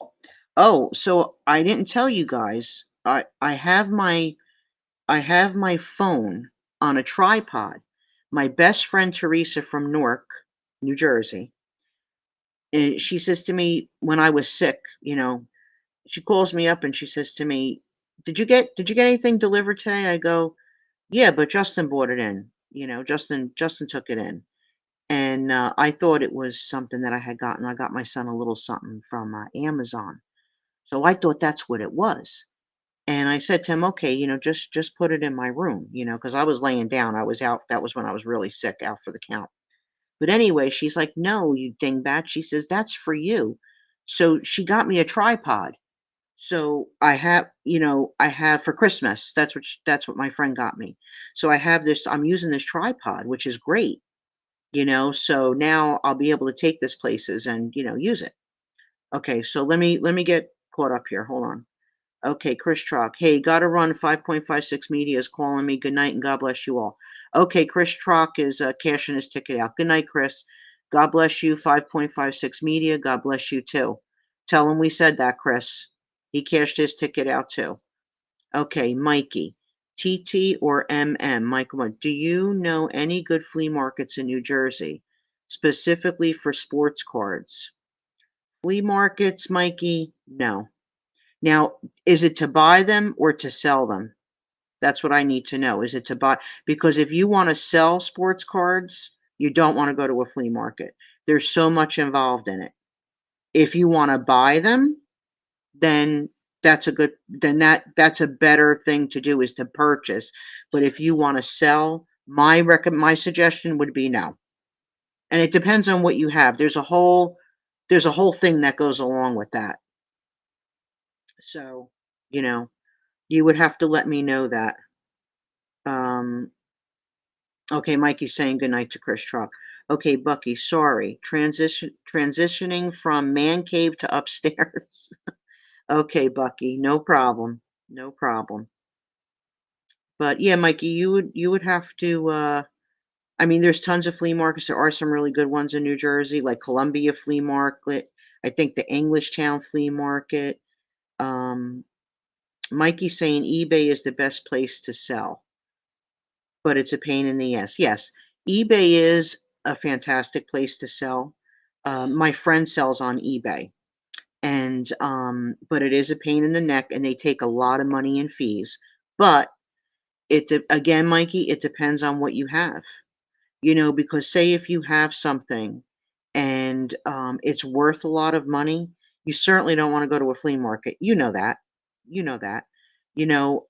Speaker 1: Oh, so I didn't tell you guys. I have my phone on a tripod. My best friend Teresa from Newark, New Jersey, and she says to me when I was sick, she calls me up and she says to me, "Did you get anything delivered today?" I go, "Yeah, but Justin brought it in. Justin took it in." And I thought it was something that I had gotten. I got my son a little something from Amazon, so I thought that's what it was. And I said to him, "Okay, just put it in my room, because I was laying down. I was out. That was when I was really sick, out for the count." But anyway, she's like, "No, you dingbat." She says, "That's for you." So she got me a tripod. So I have for Christmas. That's what my friend got me. So I have this. I'm using this tripod, which is great. So now I'll be able to take this places and use it. Okay, so let me get caught up here. Hold on. Okay, Chris Trock. Hey, gotta run. 5.56 Media is calling me. Good night and God bless you all. Okay, Chris Trock is cashing his ticket out. Good night, Chris. God bless you. 5.56 Media. God bless you too. Tell him we said that, Chris. He cashed his ticket out too. Okay, Mikey. TT or MM? Michael, do you know any good flea markets in New Jersey, specifically for sports cards? Flea markets, Mikey? No. Now, is it to buy them or to sell them? That's what I need to know. Is it to buy? Because if you want to sell sports cards, you don't want to go to a flea market. There's so much involved in it. If you want to buy them, then that's a better thing to do, is to purchase. But if you want to sell, my suggestion would be no. And it depends on what you have. There's a whole thing that goes along with that. So, you know, you would have to let me know that. Um, okay, Mikey's saying goodnight to Chris Truck. Okay, Bucky, sorry. Transitioning from man cave to upstairs. Okay, Bucky, no problem. No problem. But yeah, Mikey, you would have to I mean, there's tons of flea markets. There are some really good ones in New Jersey, like Columbia Flea Market. I think the Englishtown Flea Market. Um, Mikey's saying eBay is the best place to sell, but it's a pain in the ass. Yes, eBay is a fantastic place to sell. My friend sells on eBay, and but it is a pain in the neck, and they take a lot of money in fees. But again, Mikey, it depends on what you have. Because say if you have something and it's worth a lot of money, you certainly don't want to go to a flea market. You know that. You know that. You know,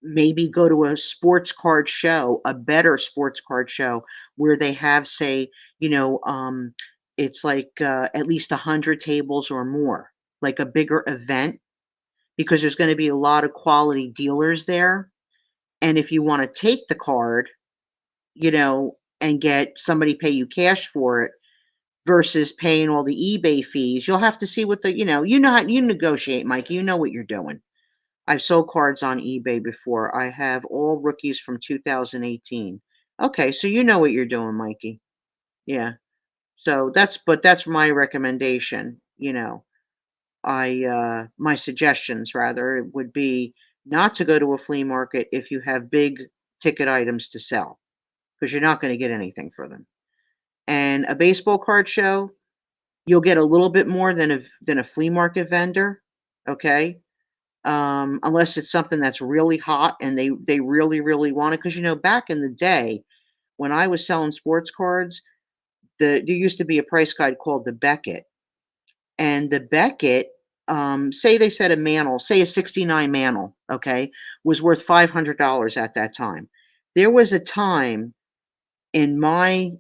Speaker 1: maybe go to a sports card show, a better sports card show where they have, say, it's like at least 100 tables or more, like a bigger event, because there's going to be a lot of quality dealers there. And if you want to take the card, and get somebody pay you cash for it versus paying all the eBay fees. You'll have to see what you know how you negotiate, Mike. You know what you're doing. I've sold cards on eBay before. I have all rookies from 2018. Okay, so you know what you're doing, Mikey. Yeah. So that's my recommendation. My suggestions rather would be not to go to a flea market if you have big ticket items to sell, because you're not going to get anything for them. And a baseball card show, you'll get a little bit more than a flea market vendor, okay? unless it's something that's really hot and they really, really want it. Because back in the day, when I was selling sports cards, there used to be a price guide called the Beckett, and the Beckett, say they said a mantle, say a '69 mantle, okay, was worth $500 at that time. There was a time in my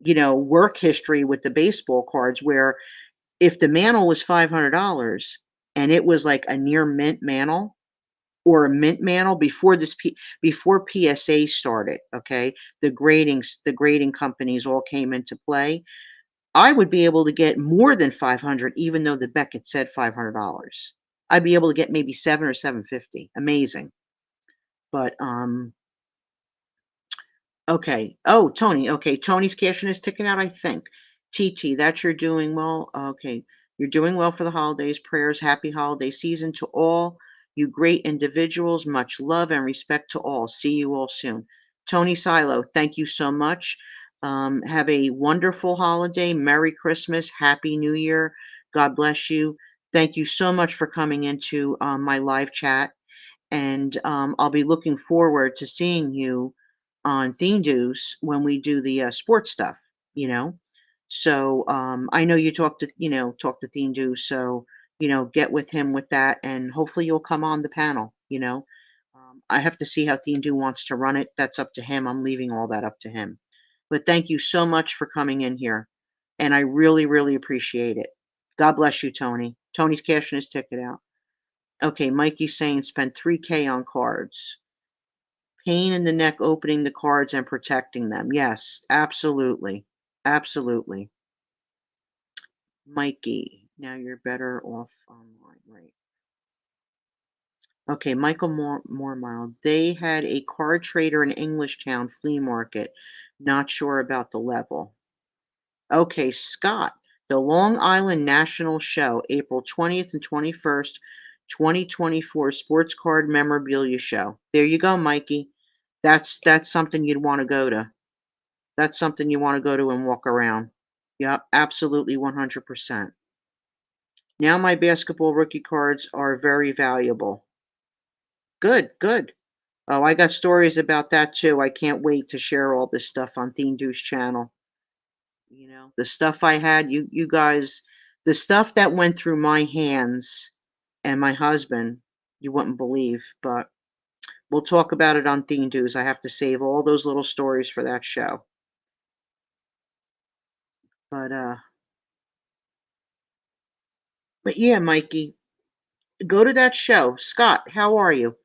Speaker 1: work history with the baseball cards where if the mantle was $500 and it was like a near mint mantle or a mint mantle before PSA started, okay, the grading companies all came into play. I would be able to get more than 500 even though the Beckett said $500. I'd be able to get maybe 7 or 750. Amazing. But okay. Oh, Tony. Okay, Tony's cashing his ticket out, I think. TT, that you're doing well. Okay. You're doing well for the holidays. Prayers, happy holiday season to all you great individuals. Much love and respect to all. See you all soon. Tony Silo, thank you so much. Have a wonderful holiday. Merry Christmas. Happy New Year. God bless you. Thank you so much for coming into my live chat. And I'll be looking forward to seeing you on Theme Deuce when we do the sports stuff. You know, so I know you talk to Theme Deuce, so get with him with that, and hopefully you'll come on the panel. I have to see how Theme Deuce wants to run it. That's up to him. I'm leaving all that up to him. But thank you so much for coming in here, and I really, really appreciate it. God bless you, Tony. Tony's cashing his ticket out. Okay, Mikey's saying spend 3K on cards. Pain in the neck opening the cards and protecting them. Yes, absolutely. Absolutely. Mikey, now you're better off online, right? Okay, Michael Mormile. They had a card trader in Englishtown flea market. Not sure about the level. Okay, Scott. The Long Island National Show, April 20th and 21st, 2024 Sports Card Memorabilia Show. There you go, Mikey. That's something you'd want to go to. That's something you wanna go to and walk around. Yep, absolutely 100%. Now my basketball rookie cards are very valuable. Good, good. Oh, I got stories about that too. I can't wait to share all this stuff on Theme Deuce channel. The stuff I had, you guys, the stuff that went through my hands and my husband, you wouldn't believe, but we'll talk about it on Theme Deuce. I have to save all those little stories for that show. But, uh but yeah, Mikey, go to that show. Scott, how are you?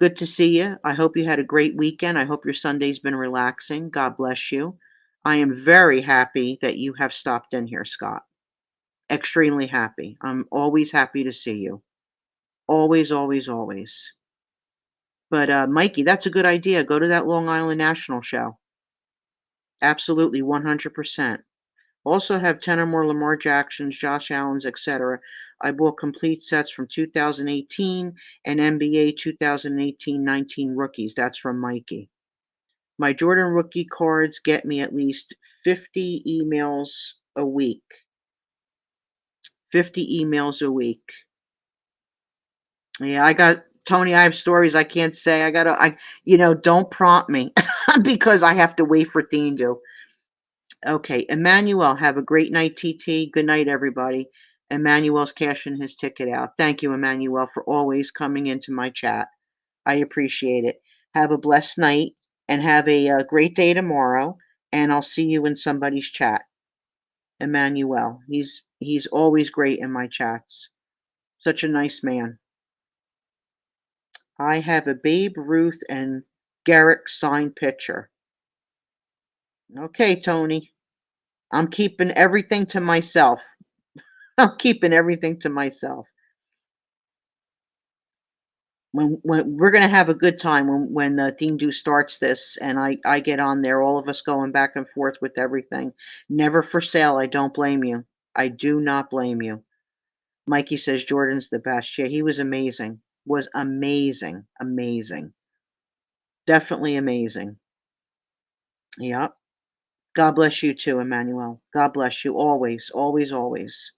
Speaker 1: Good to see you. I hope you had a great weekend. I hope your Sunday's been relaxing. God bless you. I am very happy that you have stopped in here, Scott. Extremely happy. I'm always happy to see you. Always, always, always. But Mikey, that's a good idea. Go to that Long Island National show. Absolutely, 100%. Also have 10 or more Lamar Jacksons, Josh Allens, etc. I bought complete sets from 2018 and NBA 2018-19 rookies. That's from Mikey. My Jordan rookie cards get me at least 50 emails a week. 50 emails a week. Yeah, I got Tony, I have stories I can't say. Don't prompt me because I have to wait for Theme to. Okay, Emmanuel, have a great night, TT. Good night, everybody. Emmanuel's cashing his ticket out. Thank you, Emmanuel, for always coming into my chat. I appreciate it. Have a blessed night and have a great day tomorrow. And I'll see you in somebody's chat. Emmanuel, he's always great in my chats. Such a nice man. I have a Babe Ruth and Garrick signed picture. Okay, Tony. I'm keeping everything to myself. I'm keeping everything to myself. When we're gonna have a good time when Theme Do starts this and I get on there, all of us going back and forth with everything. Never for sale. I don't blame you. I do not blame you. Mikey says Jordan's the best. Yeah, he was amazing. Was amazing, amazing. Definitely amazing. Yep. God bless you too, Emmanuel. God bless you always, always, always.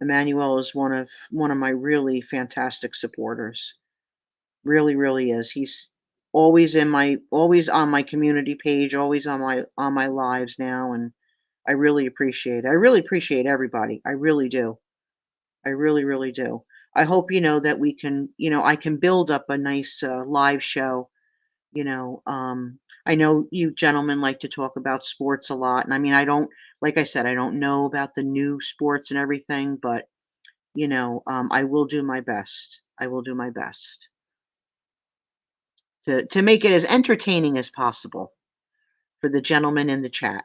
Speaker 1: Emmanuel is one of my really fantastic supporters. Really, really is. He's always on my community page, always on my lives now, and I really appreciate it. I really appreciate everybody. I really do. I really, really do. I hope that we can, I can build up a nice live show. You know, um, I know you gentlemen like to talk about sports a lot, and I mean, I don't, like I said, I don't know about the new sports and everything, but I will do my best. I will do my best to make it as entertaining as possible for the gentlemen in the chat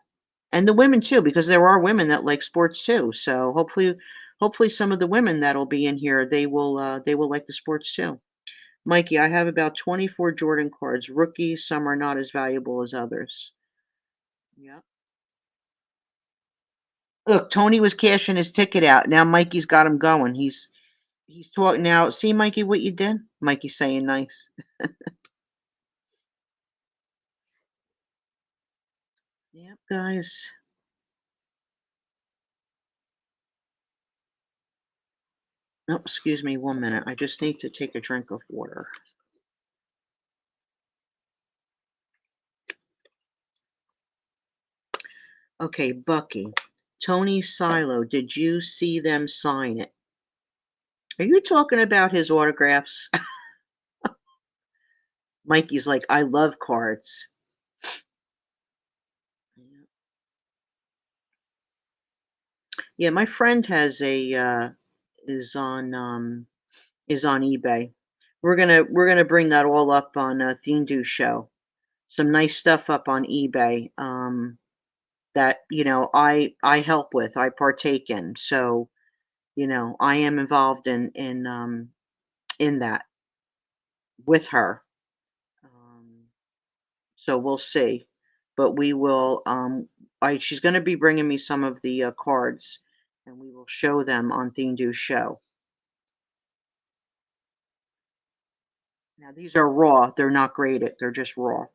Speaker 1: and the women too, because there are women that like sports too. So hopefully some of the women that'll be in here they will like the sports too. Mikey, I have about 24 Jordan cards. Rookies, some are not as valuable as others. Yeah. Look, Tony was cashing his ticket out. Now Mikey's got him going. He's talking now. See, Mikey, what you did? Mikey's saying nice. Yep, guys. Oh, excuse me 1 minute. I just need to take a drink of water. Okay, Bucky. Tony Silo, did you see them sign it? Are you talking about his autographs? Mikey's like, I love cards. Yeah, my friend has a is on is on eBay. We're gonna bring that all up on Thindu show. Some nice stuff up on eBay that I help with, I partake in. So I am involved in that with her. Um, so we'll see, but we will. She's going to be bringing me some of the cards, and we will show them on Thindu's show. Now these are raw; they're not graded; they're just raw.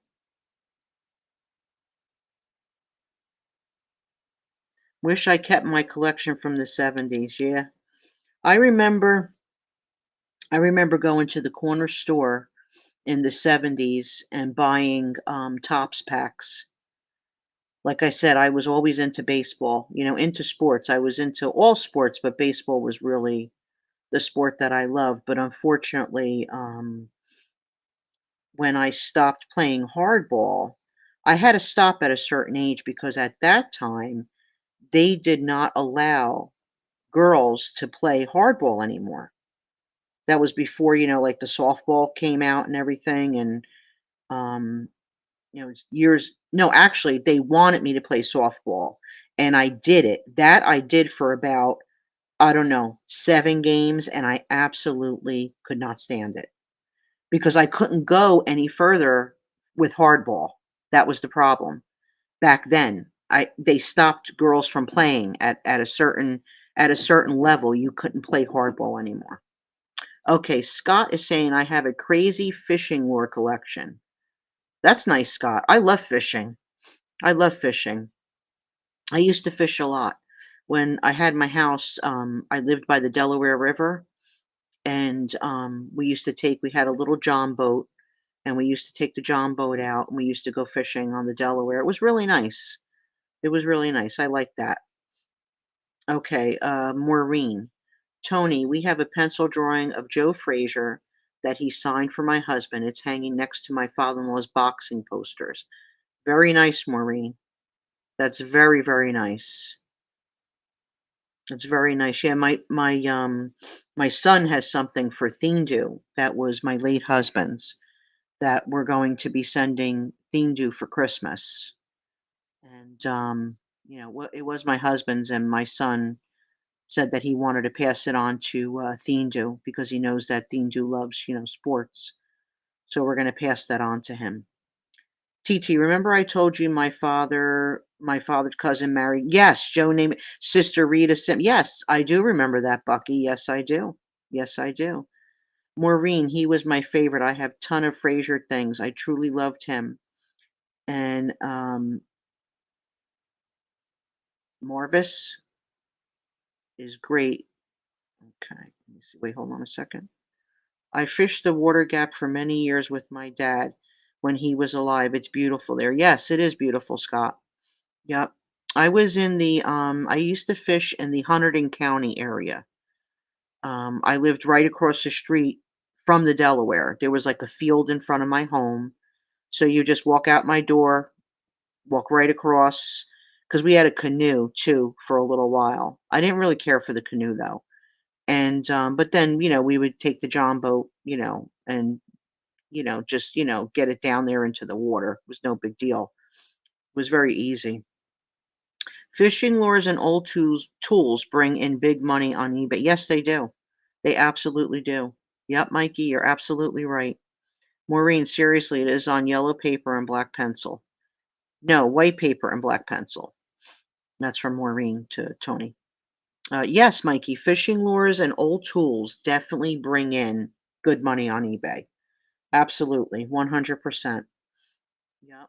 Speaker 1: Wish I kept my collection from the '70s. Yeah, I remember. I remember going to the corner store in the '70s and buying Tops packs. Like I said, I was always into baseball, into sports. I was into all sports, but baseball was really the sport that I loved. But unfortunately, when I stopped playing hardball, I had to stop at a certain age because at that time they did not allow girls to play hardball anymore. That was before, like the softball came out and everything. And, um, years, no, actually, they wanted me to play softball and I did it. That I did for about, I don't know, 7 games, and I absolutely could not stand it because I couldn't go any further with hardball. That was the problem. Back then, they stopped girls from playing at a certain level. You couldn't play hardball anymore. Okay, Scott is saying I have a crazy fishing lure collection. That's nice, Scott. I love fishing. I love fishing. I used to fish a lot. When I had my house, I lived by the Delaware River, and we had a little john boat, and we used to take the john boat out, and we used to go fishing on the Delaware. It was really nice. It was really nice. I like that. Okay, Maureen. Tony, we have a pencil drawing of Joe Frazier that he signed for my husband. It's hanging next to my father-in-law's boxing posters. Very nice, Maureen. That's very, very nice. That's very nice. Yeah, my son has something for Thindu that was my late husband's that we're going to be sending Thindu for Christmas. And it was my husband's, and my son said that he wanted to pass it on to Thindu because he knows that Thindu loves, sports. So we're going to pass that on to him. TT, remember I told you my father's cousin married? Yes, Joe named Sister Rita Sim. Yes, I do remember that, Bucky. Yes, I do. Yes, I do. Maureen, he was my favorite. I have ton of Frasier things. I truly loved him. And Marvis is great. Okay. Let me see. Wait, hold on a second. I fished the water gap for many years with my dad when he was alive. It's beautiful there. Yes, it is beautiful, Scott. Yep. I was in the I used to fish in the Hunterdon County area. I lived right across the street from the Delaware. There was like a field in front of my home. So you just walk out my door, walk right across, because we had a canoe too for a little while. I didn't really care for the canoe though. And but then, we would take the John boat, and just, get it down there into the water. It was no big deal. It was very easy. Fishing lures and old tools bring in big money on eBay. Yes, they do. They absolutely do. Yep, Mikey, you're absolutely right. Maureen, seriously, it is on yellow paper and black pencil. No, white paper and black pencil. That's from Maureen to Tony. Yes, Mikey, fishing lures and old tools definitely bring in good money on eBay. Absolutely, 100%. Yep.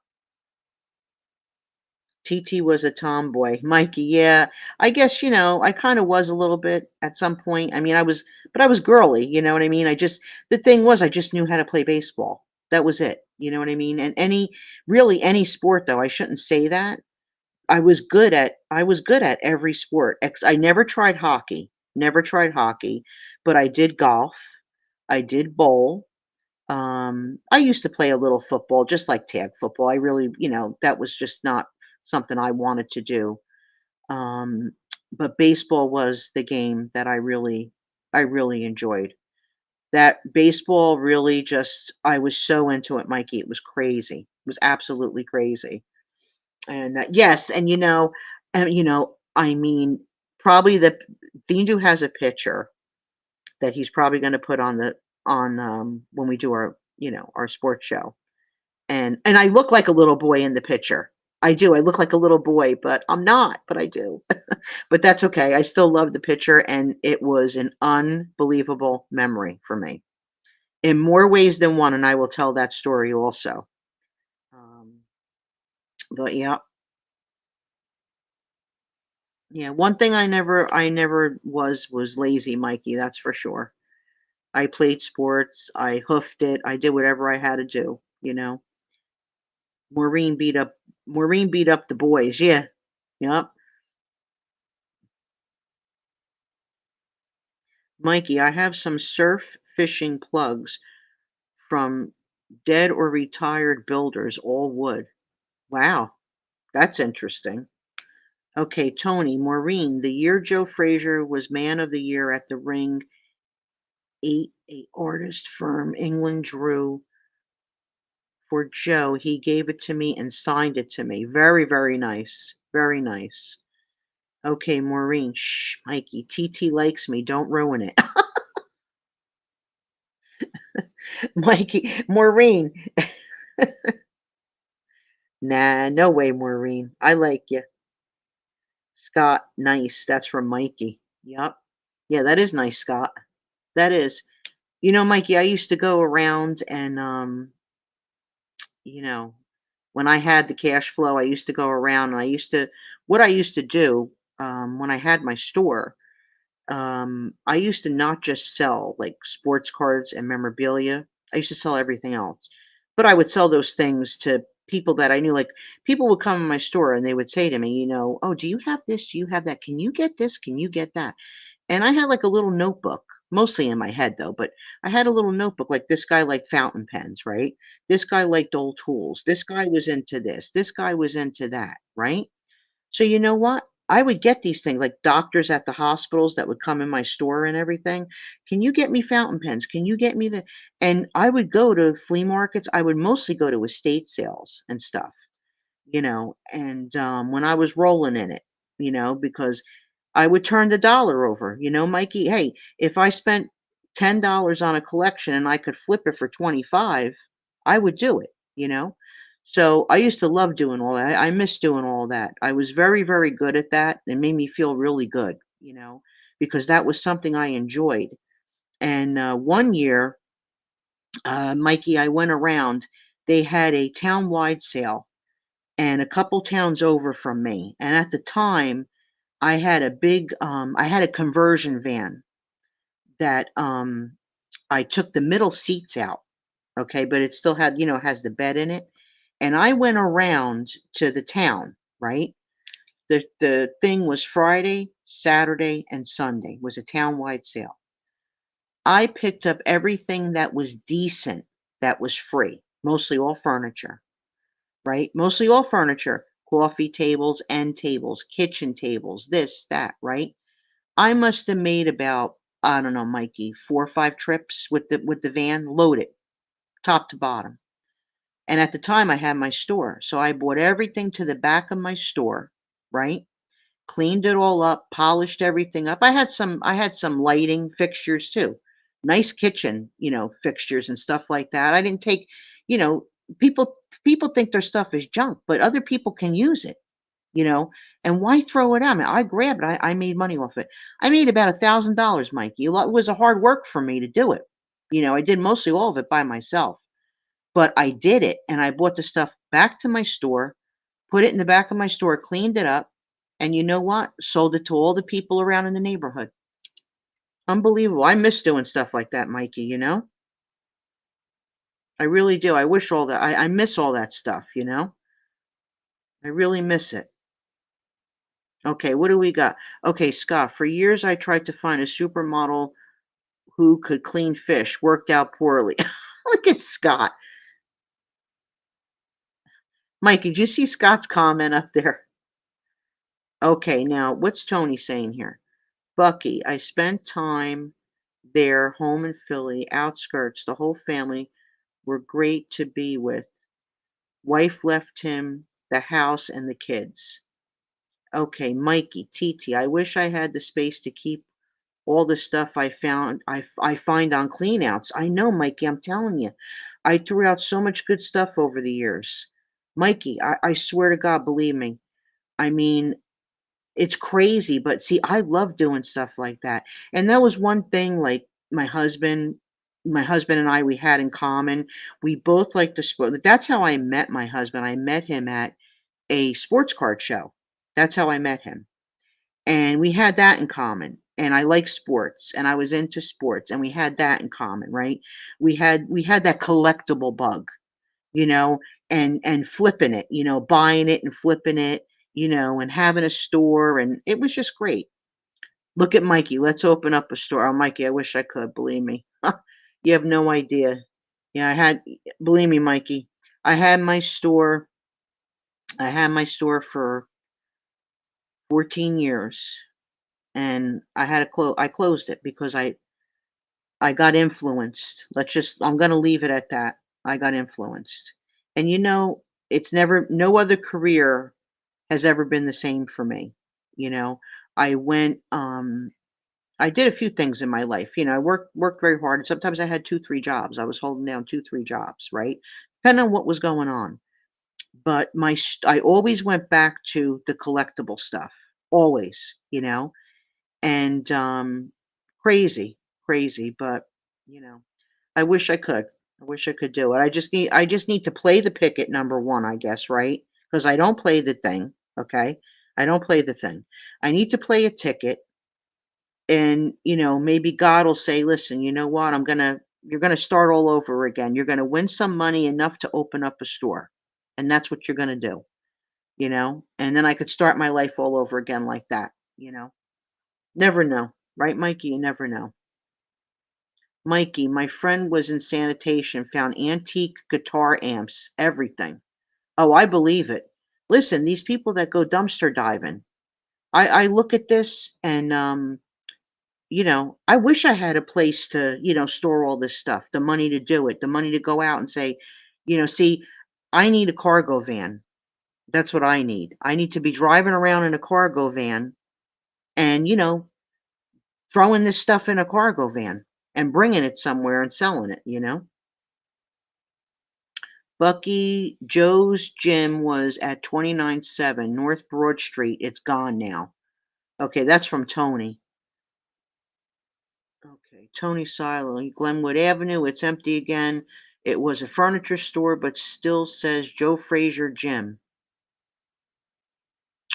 Speaker 1: TT was a tomboy. Mikey, yeah. I guess, I kind of was a little bit at some point. I mean, but I was girly, you know what I mean? The thing was, I just knew how to play baseball. That was it. You know what I mean? And really any sport though, I shouldn't say that. I was good at every sport. I never tried hockey, but I did golf. I did bowl. I used to play a little football, just like tag football. I really, that was just not something I wanted to do. Um, but baseball was the game that I really enjoyed. That baseball really just, I was so into it, Mikey. It was crazy. It was absolutely crazy. And yes, I mean, probably Thindu has a picture that he's probably going to put on when we do our sports show. And I look like a little boy in the picture. I do. I look like a little boy, but I'm not, but I do. But that's okay. I still love the picture, and it was an unbelievable memory for me in more ways than one, and I will tell that story also. Um, but yeah, yeah. One thing I never was lazy, Mikey. That's for sure. I played sports. I hoofed it. I did whatever I had to do. Maureen beat up Maureen beat up the boys. Yeah. Yep. Mikey, I have some surf fishing plugs from dead or retired builders, all wood. Wow, that's interesting. Okay, Tony, Maureen, the year Joe Frazier was man of the year at the ring, a artist firm, England drew for Joe. He gave it to me and signed it to me. Very, very nice. Very nice. Okay, Maureen. Shh, Mikey. TT likes me. Don't ruin it. Mikey, Maureen. Nah, no way, Maureen. I like you. Scott, nice. That's from Mikey. Yep. Yeah, that is nice, Scott. That is. Mikey, I used to go around and you know, when I had the cash flow, I used to go around and what I used to do, when I had my store, I used to not just sell like sports cards and memorabilia. I used to sell everything else. But I would sell those things to people that I knew. Like people would come in my store and they would say to me, "Oh, do you have this? Do you have that? Can you get this? Can you get that?" And I had like a little notebook, mostly in my head though, but I had a little notebook like this guy liked fountain pens, right? This guy liked old tools. This guy was into this. This guy was into that, right? So you know what? I would get these things like doctors at the hospitals that would come in my store and everything. Can you get me fountain pens? Can you get me the and I would go to flea markets. I would mostly go to estate sales and stuff, and when I was rolling in it, because I would turn the dollar over, Mikey. Hey, if I spent $10 on a collection and I could flip it for 25, I would do it. So I used to love doing all that. I miss doing all that. I was very, very good at that. It made me feel really good, because that was something I enjoyed. And one year, Mikey, I went around. They had a town-wide sale and a couple towns over from me. And at the time, I had a conversion van. that I took the middle seats out, okay, but it still had, has the bed in it. And I went around to the town, right? The thing was Friday, Saturday, and Sunday was a town-wide sale. I picked up everything that was decent that was free, mostly all furniture, right? Mostly all furniture, coffee tables, end tables, kitchen tables, this, that, right? I must have made about, I don't know, Mikey, 4 or 5 trips with the van loaded, top to bottom. And at the time I had my store. So I brought everything to the back of my store, right? Cleaned it all up, polished everything up. I had some lighting fixtures too. Nice kitchen, fixtures and stuff like that. I didn't take, you know, people people think their stuff is junk, but other people can use it, you know, and why throw it out? I mean, I grabbed it. I made money off it. I made about $1,000, Mikey. It was a hard work for me to do it. I did mostly all of it by myself, but I did it and I brought the stuff back to my store, put it in the back of my store, cleaned it up, and you know what? Sold it to all the people around in the neighborhood. Unbelievable. I miss doing stuff like that, Mikey, you know? I really do. I wish all that I miss all that stuff, you know? I really miss it. Okay, what do we got? Okay, Scott, for years I tried to find a supermodel who could clean fish, worked out poorly. Look at Scott. Mikey, did you see Scott's comment up there? Okay, now what's Tony saying here? Bucky, I spent time there, home in Philly, outskirts. The whole family were great to be with. Wife left him the house and the kids. Okay, Mikey, TT, I wish I had the space to keep all the stuff I find on cleanouts. I know, Mikey, I'm telling you. I threw out so much good stuff over the years. Mikey, I swear to God, believe me. I mean, it's crazy, but see, I love doing stuff like that. And that was one thing like my husband and I we had in common. We both like to sport. That's how I met my husband. I met him at a sports card show. That's how I met him. And we had that in common. And I like sports and I was into sports and we had that in common, right? We had that collectible bug, you know, and flipping it, buying it and flipping it, and having a store, and it was just great. Look at Mikey. Let's open up a store. Oh, Mikey, I wish I could. Believe me, you have no idea. Yeah, I had. Believe me, Mikey, I had my store. I had my store for 14 years, and I had to close. I closed it because I got influenced. I'm going to leave it at that. I got influenced, and it's never. No other career has ever been the same for me. You know, I went I did a few things in my life. I worked very hard. Sometimes I had 2, 3 jobs. I was holding down 2, 3 jobs, right? Depending on what was going on. But I always went back to the collectible stuff. Always, and crazy, crazy, but you know, I wish I could. I wish I could do it. I just need to play the picket number 1, I guess, right? Because I don't play the thing, okay? I don't play the thing. I need to play a ticket and, maybe God will say, "Listen, you know what? You're gonna start all over again. You're gonna win some money enough to open up a store." And that's what you're gonna do, And then I could start my life all over again like that, you know? Never know, right, Mikey? You never know. Mikey, my friend was in sanitation, found antique guitar amps, everything. Oh, I believe it. Listen, these people that go dumpster diving, I look at this and I wish I had a place to, store all this stuff, the money to do it, the money to go out and say, see, I need a cargo van. That's what I need. I need to be driving around in a cargo van and, throwing this stuff in a cargo van and bringing it somewhere and selling it. Bucky Joe's gym was at 29-7 North Broad Street. It's gone now. Okay, that's from Tony. Okay, Tony Silo, Glenwood Avenue. It's empty again. It was a furniture store, but still says Joe Frazier Gym.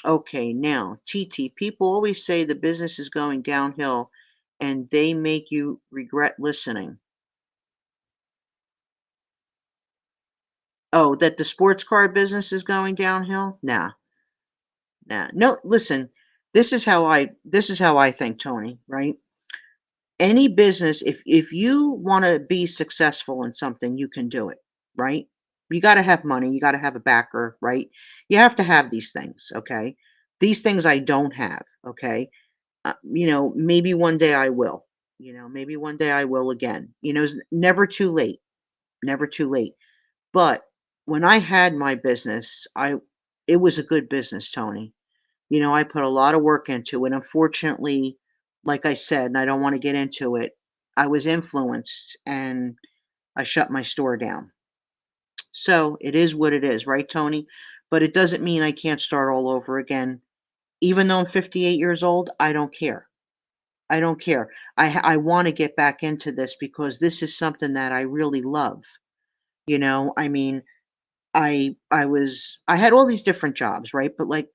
Speaker 1: Okay, now, TT. People always say the business is going downhill and they make you regret listening. Oh, that the sports car business is going downhill? Nah, nah. No, listen, this is how I think, Tony, right? Any business, if you want to be successful in something, you can do it, right? You got to have money, you got to have a backer, right? You have to have these things, okay? These things I don't have, okay? Maybe one day I will. Maybe one day I will again. It's never too late, never too late. But when I had my business, I it was a good business, Tony. I put a lot of work into it. Unfortunately, like I said, and I don't want to get into it, I was influenced and I shut my store down. So it is what it is, right, Tony? But it doesn't mean I can't start all over again. Even though I'm 58 years old, I don't care. I don't care. I want to get back into this because this is something that I really love. I mean, I had all these different jobs, right? But like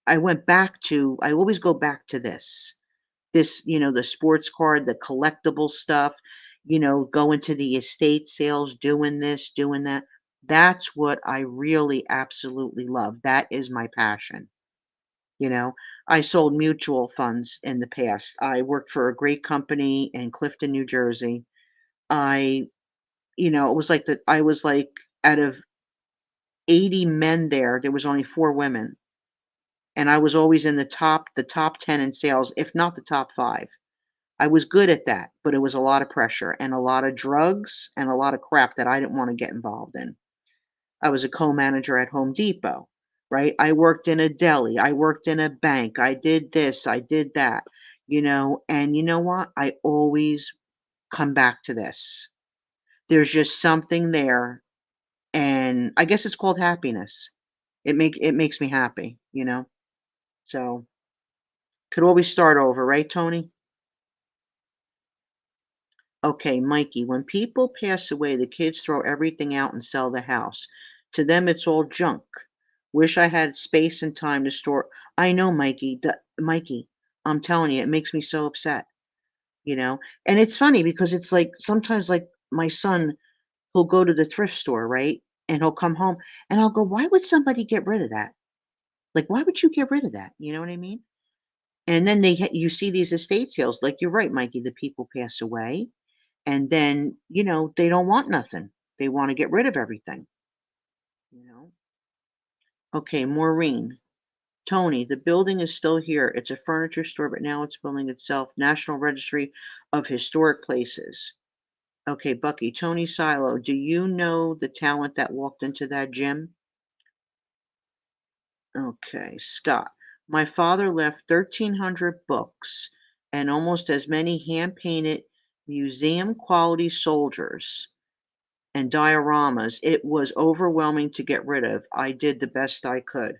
Speaker 1: I always go back to this, the sports card, the collectible stuff, going to the estate sales, doing this, doing that. That's what I really absolutely love. That is my passion. You know, I sold mutual funds in the past. I worked for a great company in Clifton, New Jersey. I, it was like I was like out of 80 men there was only 4 women. And I was always in the top 10 in sales, if not the top 5. I was good at that, but it was a lot of pressure and a lot of drugs and a lot of crap that I didn't want to get involved in. I was a co-manager at Home Depot, right? I worked in a deli, I worked in a bank, I did this, I did that, and you know what? I always come back to this. There's just something there, and I guess it's called happiness. It makes me happy. So could always start over, right, Tony? Okay, Mikey, when people pass away, the kids throw everything out and sell the house. To them, it's all junk. Wish I had space and time to store. I know, Mikey. Mikey, I'm telling you, it makes me so upset, you know? And it's funny because it's like sometimes, like, my son, he'll go to the thrift store, right? And he'll come home and I'll go, why would somebody get rid of that? Like, why would you get rid of that? You know what I mean? And then you see these estate sales. Like, you're right, Mikey, the people pass away and then, they don't want nothing. They wanna get rid of everything, you know? Okay, Maureen. Tony, the building is still here. It's a furniture store, but now it's building itself. National Registry of Historic Places. Okay, Bucky. Tony Silo, do you know the talent that walked into that gym? Okay, Scott. My father left 1,300 books and almost as many hand-painted museum quality soldiers and dioramas. It was overwhelming to get rid of. I did the best I could.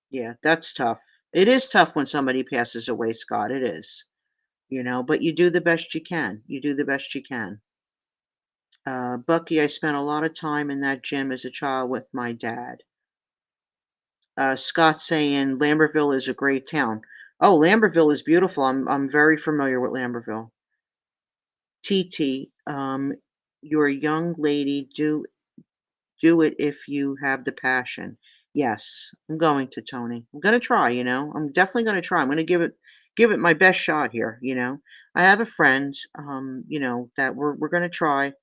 Speaker 1: Yeah, that's tough. It is tough when somebody passes away, Scott. It is, but you do the best you can. You do the best you can. Bucky, I spent a lot of time in that gym as a child with my dad. Scott saying Lambertville is a great town. Oh, Lambertville is beautiful. I'm very familiar with Lambertville. TT, you're a young lady. Do it if you have the passion. Yes, I'm going to, Tony. I'm gonna try. I'm definitely gonna try. I'm gonna give it my best shot here. I have a friend, that we're gonna try.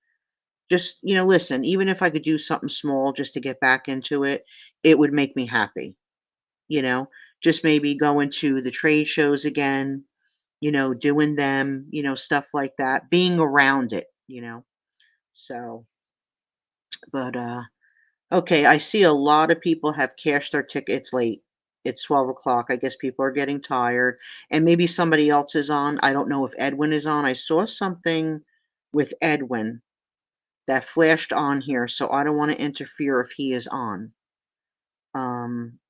Speaker 1: Just, listen, even if I could do something small just to get back into it, it would make me happy, you know. Just maybe going to the trade shows again, doing them, stuff like that, being around it. So, but okay, I see a lot of people have cashed their tickets late. It's 12 o'clock. I guess people are getting tired, and maybe somebody else is on. I don't know if Edwin is on. I saw something with Edwin that flashed on here, so I don't want to interfere if he is on. Um,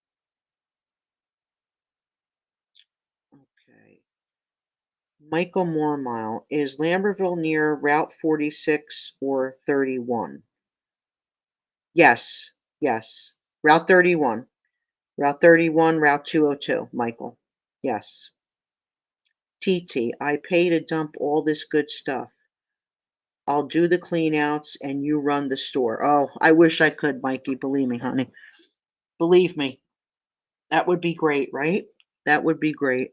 Speaker 1: okay. Michael Mormile, is Lambertville near Route 46 or 31? Yes, yes. Route 31. Route 31, Route 202, Michael. Yes. TT, I pay to dump all this good stuff. I'll do the clean outs and you run the store. Oh, I wish I could, Mikey. Believe me, honey. Believe me. That would be great, right? That would be great.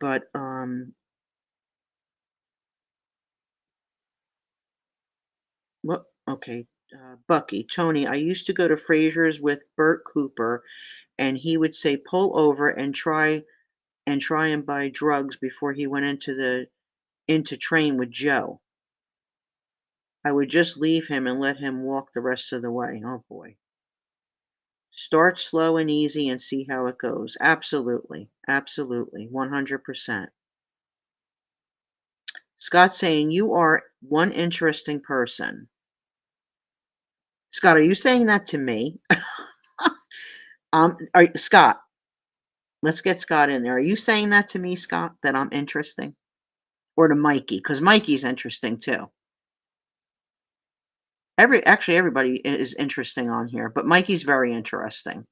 Speaker 1: But what okay. Bucky, Tony, I used to go to Frazier's with Bert Cooper and he would say pull over and try and buy drugs before he went into train with Joe. I would just leave him and let him walk the rest of the way. Oh boy. Start slow and easy and see how it goes. Absolutely. Absolutely. 100%. Scott saying you are one interesting person. Scott, are you saying that to me? Scott, let's get Scott in there. Are you saying that to me, Scott, that I'm interesting? Or to Mikey? Because Mikey's interesting too. Everybody is interesting on here, but Mikey's very interesting.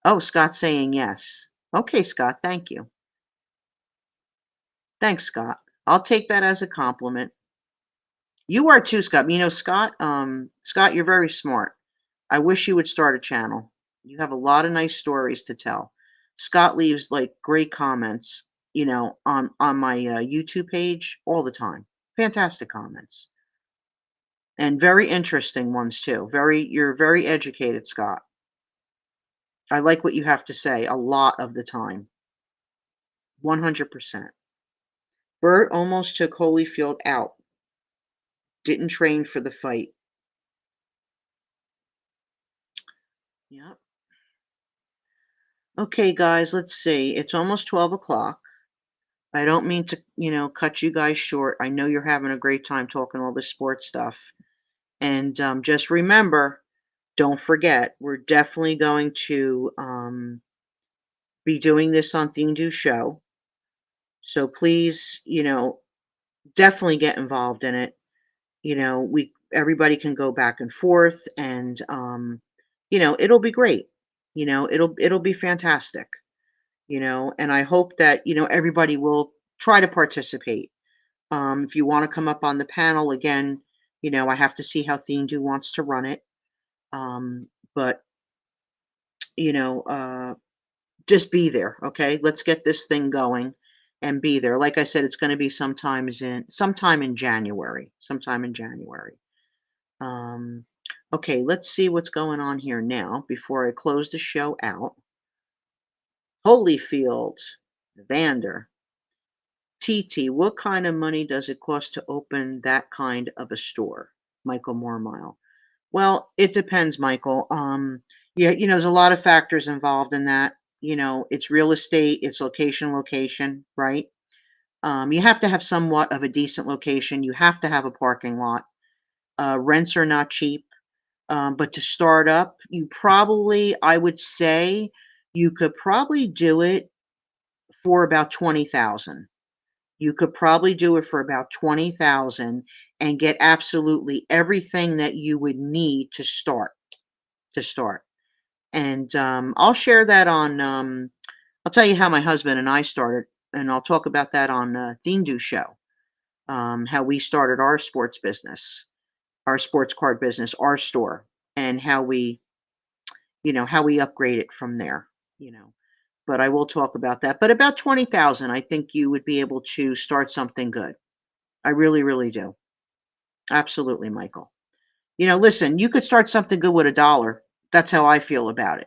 Speaker 1: Oh, Scott's saying yes. Okay, Scott, thank you. Thanks, Scott. I'll take that as a compliment. You are too, Scott. You know, Scott, you're very smart. I wish you would start a channel. You have a lot of nice stories to tell. Scott leaves like great comments, on my YouTube page all the time. Fantastic comments and very interesting ones too. You're very educated, Scott. I like what you have to say a lot of the time. 100%. Bert almost took Holyfield out. Didn't train for the fight. Yep. Okay, guys, let's see. It's almost 12 o'clock. I don't mean to, cut you guys short. I know you're having a great time talking all this sports stuff. And just remember, don't forget, we're definitely going to be doing this on Theme Do Show. So please, definitely get involved in it. Everybody can go back and forth and it'll be great. It'll be fantastic. And I hope that, everybody will try to participate. If you want to come up on the panel again, I have to see how Theme wants to run it. But you know, uh, just be there, okay? Let's get this thing going and be there. Like I said, it's going to be sometime in January, sometime in January. Um, okay, let's see what's going on here now before I close the show out. Holyfield, Vander, TT, what kind of money does it cost to open that kind of a store? Michael Mormile. Well, it depends, Michael. Yeah, there's a lot of factors involved in that. It's real estate, it's location, right? You have to have somewhat of a decent location. You have to have a parking lot. Rents are not cheap. But to start up, I would say, you could probably do it for about 20,000. You could probably do it for about 20,000 and get absolutely everything that you would need to start. And I'll share that on I'll tell you how my husband and I started, and I'll talk about that on Theme Do Show. How we started our sports business, our sports card business, our store, and how we upgrade it from there, you know. But I will talk about that. But about 20,000, I think you would be able to start something good. I really, really do. Absolutely, Michael. Listen, you could start something good with $1. That's how I feel about it.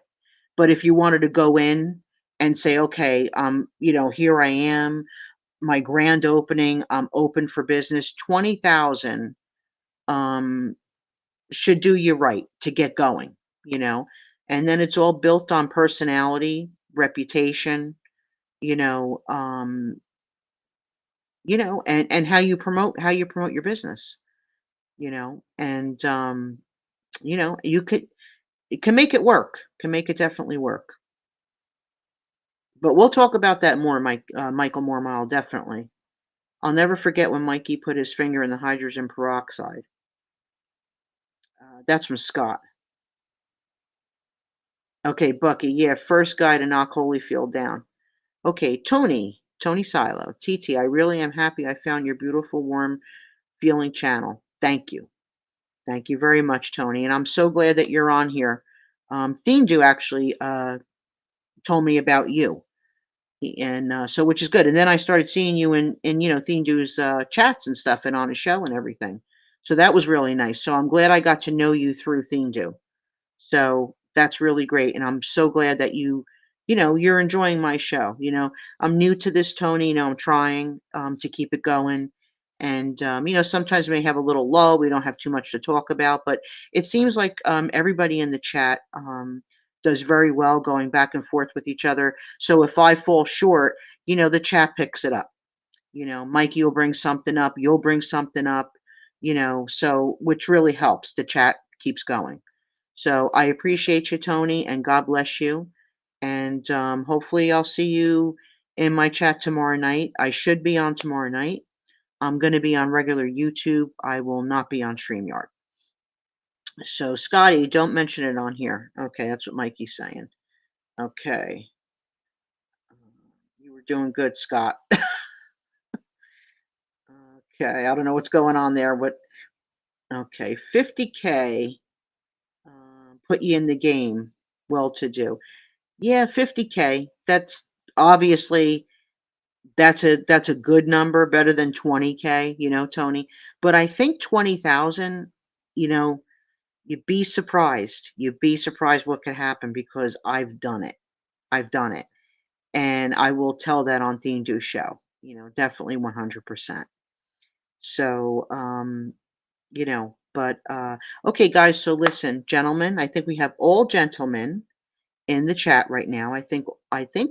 Speaker 1: But if you wanted to go in and say, okay, here I am, my grand opening, I'm open for business, 20,000 um, should do you right to get going, you know. And then it's all built on personality, reputation, you know, um, and how you promote your business, and it can make it work, can make it definitely work. But we'll talk about that more, Michael Mormile, definitely. I'll never forget when Mikey put his finger in the hydrogen peroxide. That's from Scott. Okay, Bucky. Yeah, first guy to knock Holyfield down. Okay, Tony. Tony Silo. TT, I really am happy I found your beautiful, warm feeling channel. Thank you. Thank you very much, Tony. And I'm so glad that you're on here. Thindu actually told me about you. And so, which is good. And then I started seeing you in Thindu's chats and stuff and on his show and everything. So that was really nice. So I'm glad I got to know you through Thindu. So that's really great, and I'm so glad that you're enjoying my show. I'm new to this, Tony. I'm trying to keep it going, and sometimes we may have a little lull. We don't have too much to talk about, but it seems like everybody in the chat does very well going back and forth with each other. So if I fall short, the chat picks it up. Mikey will bring something up, you'll bring something up, so which really helps. The chat keeps going. So I appreciate you, Tony, and God bless you. And hopefully, I'll see you in my chat tomorrow night. I should be on tomorrow night. I'm going to be on regular YouTube. I will not be on StreamYard. So, Scotty, don't mention it on here. Okay, that's what Mikey's saying. Okay. You were doing good, Scott. Okay, I don't know what's going on there. Okay, 50K put you in the game. Well to do. Yeah, 50K. That's obviously that's a good number, better than 20K, Tony. But I think 20,000, you know, you'd be surprised. You'd be surprised what could happen because I've done it. I've done it. And I will tell that on Theme Do Show, definitely 100%. So, but okay, guys. So listen, gentlemen, I think we have all gentlemen in the chat right now. I think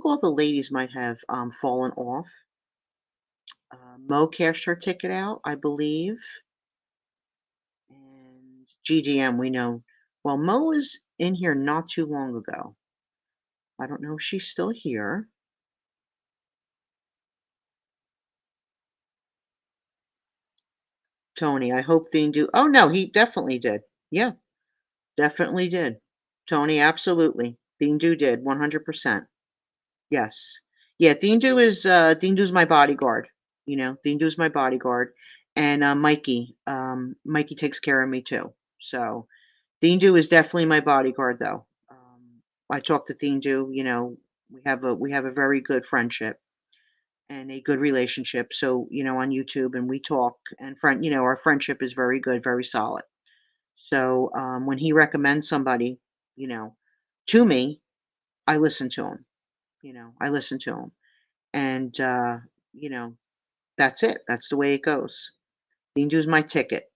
Speaker 1: all the ladies might have fallen off. Mo cashed her ticket out, I believe. And GDM, we know. Well, Mo was in here not too long ago. I don't know if she's still here. Tony, I hope Theme do. Oh, no, he definitely did. Yeah, definitely did. Tony, absolutely. Theme do did, 100%. Yes. Yeah, Dindu's my bodyguard. Dindu's my bodyguard. And Mikey takes care of me too. So Dindu is definitely my bodyguard though. I talk to Dindu, we have a very good friendship and a good relationship. So, on YouTube and we talk and our friendship is very good, very solid. So when he recommends somebody, you know, to me, I listen to him. I listen to him. And, you know, that's it. That's the way it goes. Dindu's my ticket.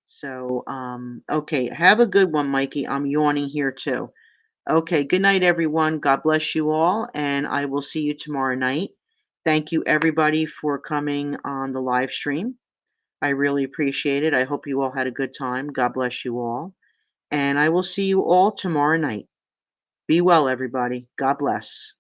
Speaker 1: So, okay. Have a good one, Mikey. I'm yawning here too. Okay. Good night, everyone. God bless you all. And I will see you tomorrow night. Thank you, everybody, for coming on the live stream. I really appreciate it. I hope you all had a good time. God bless you all. And I will see you all tomorrow night. Be well, everybody. God bless.